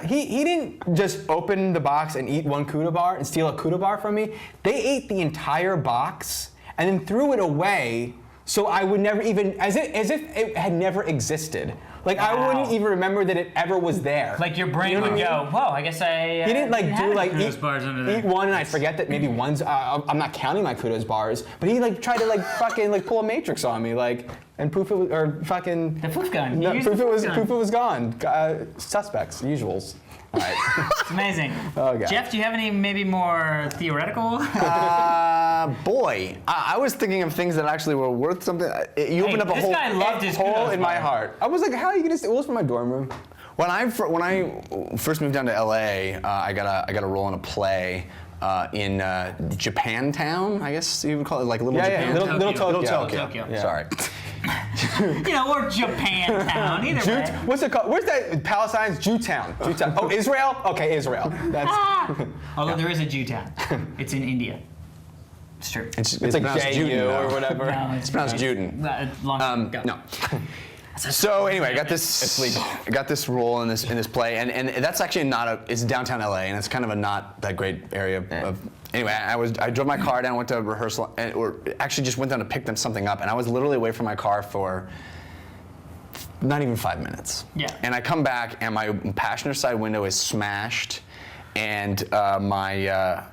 [SPEAKER 3] he didn't just open the box and eat one Kudo bar and steal a Kudo bar from me. They ate the entire box and then threw it away, so I would never even, as if it had never existed. Like I
[SPEAKER 1] Wow.
[SPEAKER 3] wouldn't even remember that it ever was there.
[SPEAKER 1] Like your brain
[SPEAKER 3] You know
[SPEAKER 1] would
[SPEAKER 3] what I
[SPEAKER 1] go, whoa, I guess I.
[SPEAKER 3] He didn't like
[SPEAKER 1] have
[SPEAKER 3] do
[SPEAKER 1] any
[SPEAKER 3] like
[SPEAKER 1] Kudos bars under there.
[SPEAKER 3] eat one and I forget that maybe one's. I'm not counting my Kudos bars, but he like tried to like fucking like pull a Matrix on me, like and proof it was, or fucking.
[SPEAKER 1] The poof gun.
[SPEAKER 3] No,
[SPEAKER 1] You used
[SPEAKER 3] proof
[SPEAKER 1] the
[SPEAKER 3] it was
[SPEAKER 1] poof gun.
[SPEAKER 3] gone. Suspects, usuals. All right.
[SPEAKER 1] It's amazing.
[SPEAKER 3] Oh, God.
[SPEAKER 1] Jeff, do you have any maybe more theoretical?
[SPEAKER 2] Boy, I was thinking of things that actually were worth something. You opened up a
[SPEAKER 1] this
[SPEAKER 2] whole.
[SPEAKER 1] guy loved his
[SPEAKER 3] Hole
[SPEAKER 1] Kudos
[SPEAKER 3] in my
[SPEAKER 1] bar.
[SPEAKER 3] heart. I was like, how are you gonna? It was from my dorm room.
[SPEAKER 2] When I first moved down to LA, I got a role in a play in Japantown, I guess you would call it, like Little
[SPEAKER 3] Yeah,
[SPEAKER 2] Japan.
[SPEAKER 3] yeah, Little Tokyo.
[SPEAKER 1] Tokyo.
[SPEAKER 3] Yeah.
[SPEAKER 2] Sorry.
[SPEAKER 1] You know, or Japantown, either way.
[SPEAKER 3] What's it called? Where's that? Palestine's Jewtown. Jewtown. Oh, Israel? Okay, Israel. That's
[SPEAKER 1] Although there is a Jewtown. It's in India. It's true.
[SPEAKER 2] It's
[SPEAKER 3] like
[SPEAKER 2] pronounced
[SPEAKER 3] JU
[SPEAKER 2] Juden,
[SPEAKER 3] or
[SPEAKER 2] though.
[SPEAKER 3] whatever.
[SPEAKER 1] No,
[SPEAKER 2] It's pronounced Juden.
[SPEAKER 1] Long go.
[SPEAKER 2] No. So anyway, I got this role in this play, and that's actually it's downtown LA, and it's kind of a not that great area of. Anyway, I drove my car down, went to rehearsal, or actually just went down to pick something up, and I was literally away from my car for not even 5 minutes.
[SPEAKER 1] Yeah.
[SPEAKER 2] And I come back, and my passenger side window is smashed, and my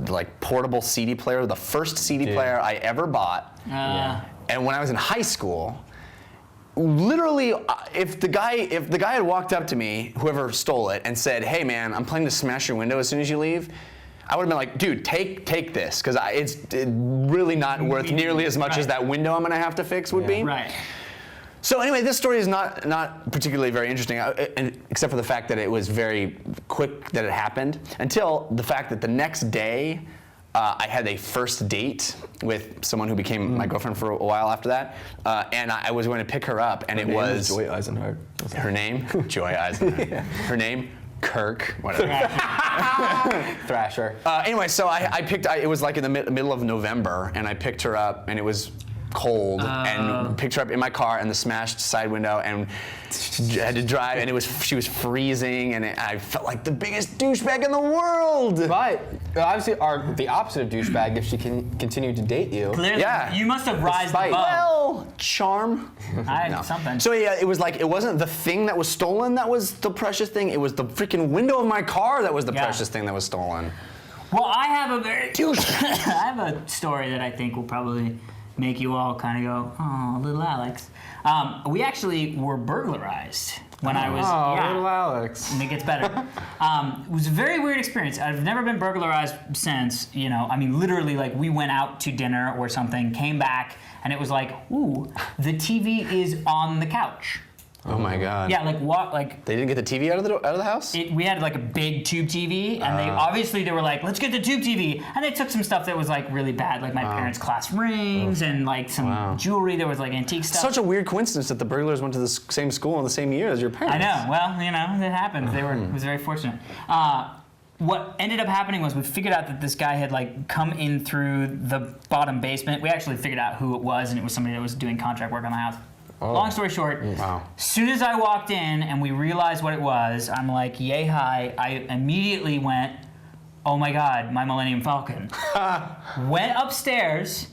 [SPEAKER 2] like portable CD player, the first CD player I ever bought. And when I was in high school, literally, if the guy had walked up to me, whoever stole it, and said, "Hey man, I'm planning to smash your window as soon as you leave," I would have been like, "Dude, take this, because it's really not worth nearly as much as that window I'm gonna have to fix would be."
[SPEAKER 1] Right.
[SPEAKER 2] So anyway, this story is not particularly very interesting, except for the fact that it was very quick that it happened, until the fact that the next day, I had a first date with someone who became my girlfriend for a while after that, and I was going to pick her up, and it was
[SPEAKER 3] Joy Eisenheart.
[SPEAKER 2] her name, Joy Eisenheart. Her name, Kirk, whatever.
[SPEAKER 3] Thrasher.
[SPEAKER 2] Anyway, so it was like in the middle of November, and I picked her up, and it was cold, and picked her up in my car in the smashed side window, and had to drive, and she was freezing, and I felt like the biggest douchebag in the world.
[SPEAKER 3] But obviously, the opposite of douchebag if she can continue to date you.
[SPEAKER 1] Clearly,
[SPEAKER 2] Yeah.
[SPEAKER 1] you must have rised above.
[SPEAKER 2] Well, charm.
[SPEAKER 1] Something.
[SPEAKER 2] So yeah, it was like, it wasn't the thing that was stolen that was the precious thing, it was the freaking window of my car that was the precious thing that was stolen.
[SPEAKER 1] Well, I have I have a story that I think will probably make you all kind of go, "Oh, little Alex." We actually were burglarized when I was.
[SPEAKER 3] Little Alex.
[SPEAKER 1] And it gets better. It was a very weird experience. I've never been burglarized since. You know, I mean, literally, like we went out to dinner or something, came back, and it was like, "Ooh, the TV is on the couch."
[SPEAKER 2] Oh my God.
[SPEAKER 1] Yeah, like what? Like
[SPEAKER 2] They didn't get the TV out of the house?
[SPEAKER 1] we had like a big tube TV, and they were like, "Let's get the tube TV," and they took some stuff that was like really bad, like my parents' class rings and like some jewelry that was like antique stuff.
[SPEAKER 2] Such a weird coincidence that the burglars went to the same school in the same year as your parents.
[SPEAKER 1] I know. Well, you know, it happens. It was very fortunate. What ended up happening was we figured out that this guy had like come in through the bottom basement. We actually figured out who it was, and it was somebody that was doing contract work on the house. Long story short, as soon as I walked in and we realized what it was, I'm like, "Yay, hi." I immediately went, "Oh my God, my Millennium Falcon." Went upstairs,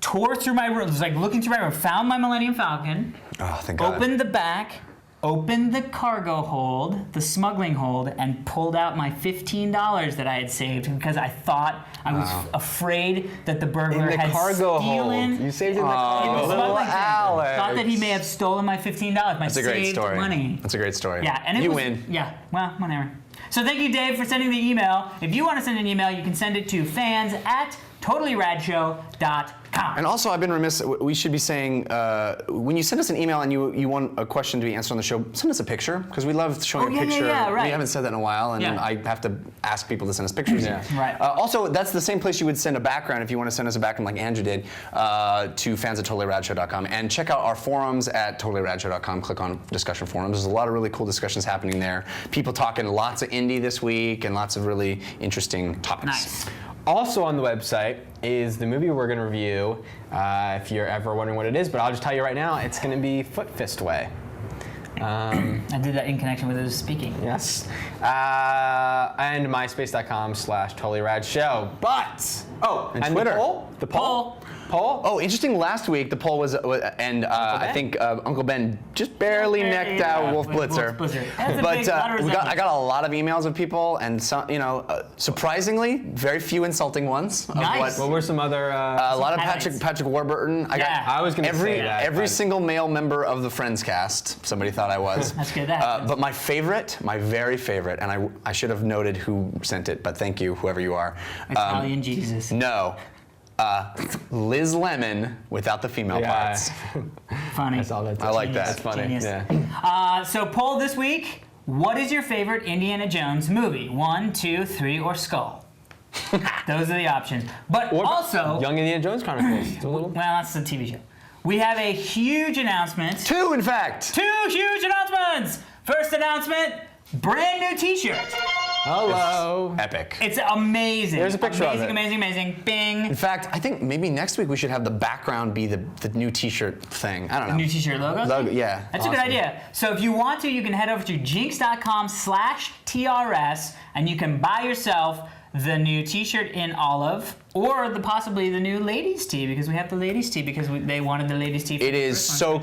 [SPEAKER 1] tore through my room, was like looking through my room, found my Millennium Falcon,
[SPEAKER 2] Oh, thank God.
[SPEAKER 1] opened the back, opened the cargo hold, the smuggling hold, and pulled out my $15 that I had saved because I thought I was afraid that the burglar
[SPEAKER 3] In the
[SPEAKER 1] had
[SPEAKER 3] cargo
[SPEAKER 1] stolen.
[SPEAKER 3] hold. You saved it in the
[SPEAKER 1] in
[SPEAKER 3] cargo
[SPEAKER 1] the
[SPEAKER 3] hold.
[SPEAKER 1] smuggling thing.
[SPEAKER 3] Alex.
[SPEAKER 1] Thought that he may have stolen my $15, my
[SPEAKER 2] That's a great
[SPEAKER 1] saved
[SPEAKER 2] story.
[SPEAKER 1] money.
[SPEAKER 2] That's a great story.
[SPEAKER 1] Yeah, and
[SPEAKER 2] you
[SPEAKER 1] was,
[SPEAKER 2] win.
[SPEAKER 1] Yeah, well, whatever. So thank you, Dave, for sending the email. If you want to send an email, you can send it to fans@totallyradshow.com.
[SPEAKER 2] And also, I've been remiss. We should be saying when you send us an email and you want a question to be answered on the show, send us a picture because we love showing a picture.
[SPEAKER 1] right.
[SPEAKER 2] We haven't said that in a while, and I have to ask people to send us pictures.
[SPEAKER 3] Yeah.
[SPEAKER 1] Right.
[SPEAKER 2] Also, that's the same place you would send a background if you want to send us a background like Andrew did to fans@totallyradshow.com, and check out our forums at totallyradshow.com. Click on discussion forums. There's a lot of really cool discussions happening there. People talking lots of indie this week and lots of really interesting topics.
[SPEAKER 1] Nice.
[SPEAKER 3] Also on the website is the movie we're going to review, if you're ever wondering what it is, but I'll just tell you right now, it's going to be Foot Fist Way.
[SPEAKER 1] I did that in connection with his speaking.
[SPEAKER 3] Yes. And myspace.com/totallyradshow. But, and
[SPEAKER 2] Twitter.
[SPEAKER 3] The poll?
[SPEAKER 2] Oh, interesting. Last week the poll was, and I think Uncle Ben just barely necked out Wolf Blitzer.
[SPEAKER 1] That's a
[SPEAKER 2] But
[SPEAKER 1] big lot of
[SPEAKER 2] I got a lot of emails of people, and some, surprisingly, very few insulting ones.
[SPEAKER 1] Nice.
[SPEAKER 3] What were some other?
[SPEAKER 2] A lot of
[SPEAKER 1] Highlights.
[SPEAKER 2] Patrick Warburton.
[SPEAKER 3] I was going to say that.
[SPEAKER 2] Every
[SPEAKER 3] but-
[SPEAKER 2] single male member of the Friends cast, somebody thought I was.
[SPEAKER 1] That's good.
[SPEAKER 2] But my very favorite, and I should have noted who sent it, but thank you, whoever you are.
[SPEAKER 1] Italian Jesus.
[SPEAKER 2] No. Liz Lemon without the female parts.
[SPEAKER 1] Funny.
[SPEAKER 3] That's all that's
[SPEAKER 2] I like
[SPEAKER 1] Genius.
[SPEAKER 2] that.
[SPEAKER 3] That's funny.
[SPEAKER 1] Genius.
[SPEAKER 3] Yeah.
[SPEAKER 1] So poll this week: what is your favorite Indiana Jones movie? 1, 2, 3, or Skull? Those are the options. But also,
[SPEAKER 3] Young Indiana Jones Chronicles. It's a little.
[SPEAKER 1] well, that's the TV show. We have a huge announcement.
[SPEAKER 2] 2, in fact.
[SPEAKER 1] 2 huge announcements. First announcement, brand new T-shirt.
[SPEAKER 3] Hello.
[SPEAKER 2] Epic.
[SPEAKER 1] It's amazing.
[SPEAKER 3] There's a picture of it.
[SPEAKER 1] Amazing. Bing.
[SPEAKER 2] In fact, I think maybe next week we should have the background be the new T-shirt thing. I don't know.
[SPEAKER 1] New T-shirt logo.
[SPEAKER 2] Yeah.
[SPEAKER 1] That's a good idea. So if you want to, you can head over to jinx.com/TRS and you can buy yourself the new T-shirt in olive, or possibly the new ladies' tee, because we have the ladies' tee because they wanted the ladies' tee.
[SPEAKER 2] It is so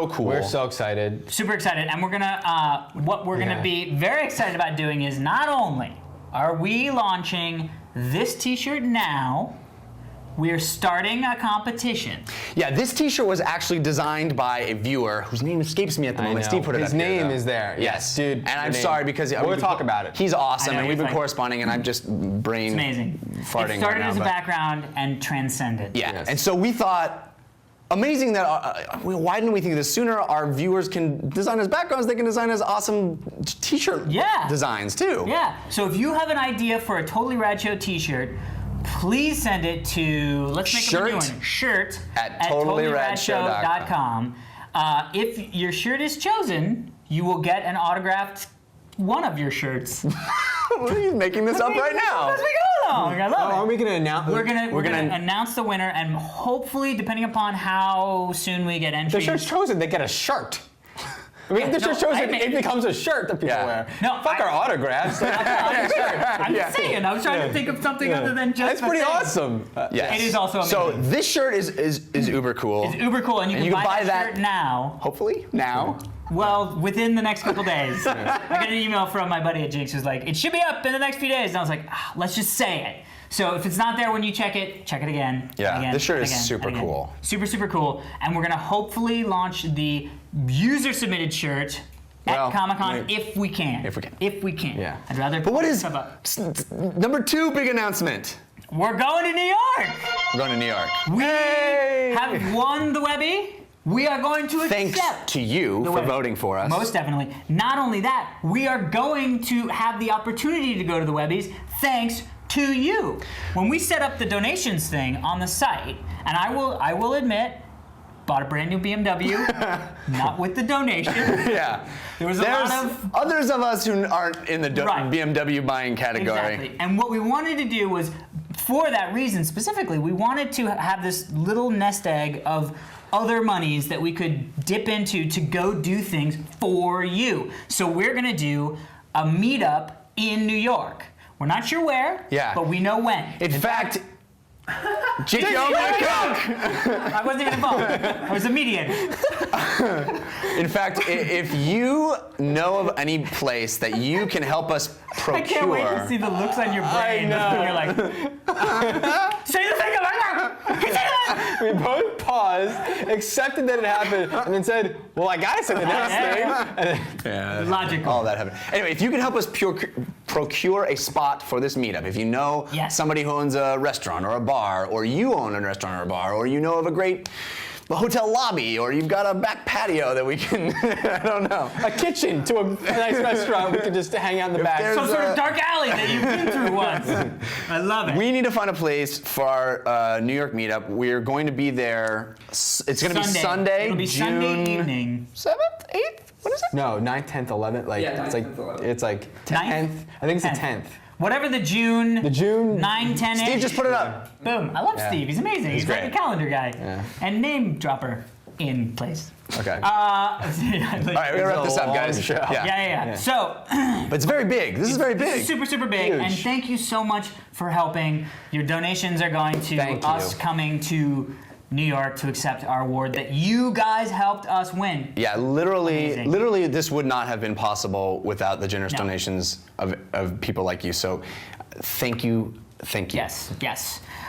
[SPEAKER 2] cool.
[SPEAKER 3] We're so excited.
[SPEAKER 1] Super excited, and we're gonna what we're gonna be very excited about doing is not only are we launching this T-shirt now, we're starting a competition.
[SPEAKER 2] Yeah, this T-shirt was actually designed by a viewer whose name escapes me at the
[SPEAKER 3] I
[SPEAKER 2] moment.
[SPEAKER 3] know.
[SPEAKER 2] Steve put it
[SPEAKER 3] His
[SPEAKER 2] up here,
[SPEAKER 3] name
[SPEAKER 2] though.
[SPEAKER 3] is there.
[SPEAKER 2] Yes,
[SPEAKER 3] Dude,
[SPEAKER 2] And
[SPEAKER 3] the
[SPEAKER 2] I'm
[SPEAKER 3] name.
[SPEAKER 2] sorry because
[SPEAKER 3] We'll talk about it.
[SPEAKER 2] He's awesome,
[SPEAKER 1] I know,
[SPEAKER 2] and we've
[SPEAKER 1] he's
[SPEAKER 2] been
[SPEAKER 1] like-
[SPEAKER 2] corresponding, and I'm just brain
[SPEAKER 1] It's amazing.
[SPEAKER 2] farting
[SPEAKER 1] It started
[SPEAKER 2] right now,
[SPEAKER 1] as a
[SPEAKER 2] but-
[SPEAKER 1] background and transcended.
[SPEAKER 2] Yeah,
[SPEAKER 3] Yes.
[SPEAKER 2] and so we thought, amazing that, why didn't we think of this sooner? Our viewers can design as backgrounds, they can design as awesome T-shirt designs too.
[SPEAKER 1] Yeah. So if you have an idea for a Totally Rad Show T-shirt, please send it to, let's make a new one. Shirt
[SPEAKER 2] at totallyradshow.com.
[SPEAKER 1] If your shirt is chosen, you will get an autographed one of your shirts.
[SPEAKER 2] Are you making this up right now?
[SPEAKER 1] As we go along. I love it.
[SPEAKER 3] Are we gonna announce?
[SPEAKER 1] We're gonna announce the winner, and hopefully, depending upon how soon we get
[SPEAKER 3] The
[SPEAKER 1] entries.
[SPEAKER 3] shirt's chosen. They get a shirt. I mean, if the shirt's chosen, it becomes a shirt that people wear.
[SPEAKER 1] No,
[SPEAKER 3] Fuck our autographs.
[SPEAKER 1] I'm just saying. I was trying to think of something other than just.
[SPEAKER 3] That's pretty
[SPEAKER 1] the thing.
[SPEAKER 3] awesome.
[SPEAKER 2] Yes.
[SPEAKER 1] It is also amazing.
[SPEAKER 2] So this shirt is uber cool.
[SPEAKER 1] It's uber cool, and you can buy that shirt now.
[SPEAKER 2] Hopefully now.
[SPEAKER 1] Well, within the next couple days. I got an email from my buddy at Jinx who's like, it should be up in the next few days. And I was like, let's just say it. So if it's not there when you check it again.
[SPEAKER 2] Yeah,
[SPEAKER 1] again,
[SPEAKER 2] this shirt is
[SPEAKER 1] again,
[SPEAKER 2] super
[SPEAKER 1] again.
[SPEAKER 2] cool.
[SPEAKER 1] Super cool. And we're going to hopefully launch the user-submitted shirt at Comic-Con if we can.
[SPEAKER 2] If we can.
[SPEAKER 1] If we can.
[SPEAKER 3] Yeah.
[SPEAKER 1] I'd rather
[SPEAKER 2] But what
[SPEAKER 1] put
[SPEAKER 2] is
[SPEAKER 1] stuff up.
[SPEAKER 2] number 2 big announcement?
[SPEAKER 1] We're going to New York.
[SPEAKER 2] We're going to New York.
[SPEAKER 1] We have won the Webby. We are going to
[SPEAKER 2] Thanks
[SPEAKER 1] accept
[SPEAKER 2] to you for
[SPEAKER 1] Webby.
[SPEAKER 2] voting for us.
[SPEAKER 1] Most definitely. Not only that, we are going to have the opportunity to go to the Webbies thanks to you. When we set up the donations thing on the site, and I will admit, bought a brand new BMW, not with the donation.
[SPEAKER 2] Yeah.
[SPEAKER 1] There's
[SPEAKER 2] There's
[SPEAKER 1] a lot of
[SPEAKER 2] others of us who aren't in the
[SPEAKER 1] Right.
[SPEAKER 2] BMW buying category.
[SPEAKER 1] Exactly. And what we wanted to do was, for that reason specifically, we wanted to have this little nest egg of other monies that we could dip into to go do things for you. So we're gonna do a meetup in New York. We're not sure where, but we know when.
[SPEAKER 2] In fact, Jake, you owe me a Coke!
[SPEAKER 1] I wasn't even involved. I was a median.
[SPEAKER 2] In fact, if you know of any place that you can help us procure.
[SPEAKER 1] I can't wait to see the looks on your brain. You're like, say the thing about
[SPEAKER 3] We both paused, accepted that it happened, and then said, well, I gotta say the next thing. And then,
[SPEAKER 1] logical.
[SPEAKER 2] All that happened. Anyway, if you can help us procure a spot for this meetup, if you know somebody who owns a restaurant or a bar, or you own a restaurant or a bar, or you know of a great hotel lobby, or you've got a back patio that we can, I don't know.
[SPEAKER 3] a kitchen to a nice restaurant we can just hang out in the back.
[SPEAKER 1] Some sort of dark alley that you've been through once. I love it.
[SPEAKER 2] We need to find a place for our New York meetup. We're going to be there. It's going to be Sunday.
[SPEAKER 1] It'll be
[SPEAKER 2] June
[SPEAKER 1] Sunday evening.
[SPEAKER 2] 7th, 8th. What is it?
[SPEAKER 3] No, 9th, 10th, 11th. Like
[SPEAKER 6] Yeah,
[SPEAKER 3] it's
[SPEAKER 6] 9th,
[SPEAKER 3] like
[SPEAKER 6] 10th, 11th.
[SPEAKER 3] it's like 10th. I think it's the 10th.
[SPEAKER 1] Whatever the June.
[SPEAKER 3] The June
[SPEAKER 1] 9, 10.
[SPEAKER 2] Steve just put it up.
[SPEAKER 1] Boom. I love Steve. He's amazing. He's like
[SPEAKER 2] great.
[SPEAKER 1] a calendar guy.
[SPEAKER 3] Yeah.
[SPEAKER 1] And name dropper in place.
[SPEAKER 3] Okay.
[SPEAKER 2] All right, we gotta wrap this up, guys.
[SPEAKER 3] Show.
[SPEAKER 1] Yeah. So,
[SPEAKER 2] But it's very big. This is very
[SPEAKER 1] this
[SPEAKER 2] big.
[SPEAKER 1] is super big.
[SPEAKER 3] Huge.
[SPEAKER 1] And thank you so much for helping. Your donations are going to
[SPEAKER 3] Thank
[SPEAKER 1] us
[SPEAKER 3] you.
[SPEAKER 1] coming to New York to accept our award that you guys helped us win.
[SPEAKER 2] Yeah,
[SPEAKER 1] Amazing.
[SPEAKER 2] literally, this would not have been possible without the generous
[SPEAKER 1] No.
[SPEAKER 2] donations of people like you. So, thank you.
[SPEAKER 1] Yes.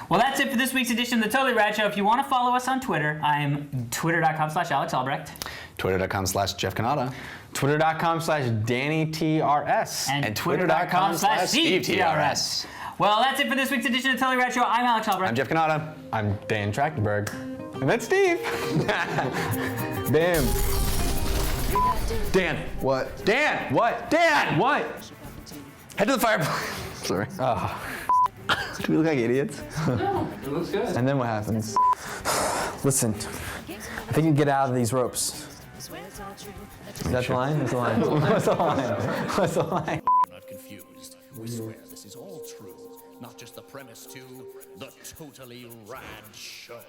[SPEAKER 1] Well, that's it for this week's edition of the Totally Rad Show. If you want to follow us on Twitter, I'm twitter.com/Alex Albrecht.
[SPEAKER 2] Twitter.com/JeffCanada.
[SPEAKER 3] Twitter.com/DannyTRS.
[SPEAKER 1] And Twitter.com/SteveTRS. Well, that's it for this week's edition of the Totally Rad Show. I'm Alex Albrecht.
[SPEAKER 2] I'm Jeff Canada.
[SPEAKER 3] I'm Dan Trachtenberg. And that's Steve. Bam.
[SPEAKER 2] Dan.
[SPEAKER 3] What?
[SPEAKER 2] Dan.
[SPEAKER 3] What?
[SPEAKER 2] Dan.
[SPEAKER 3] What?
[SPEAKER 2] Head to the fireplace. Sorry.
[SPEAKER 3] Do we look like idiots?
[SPEAKER 6] No, it looks good.
[SPEAKER 3] And then what happens?
[SPEAKER 7] Listen, I think you can get out of these ropes. Is that the line? What's the line? What's the line? What's the line?
[SPEAKER 4] Not confused. We swear this is all true, not just the premise to the totally rad show.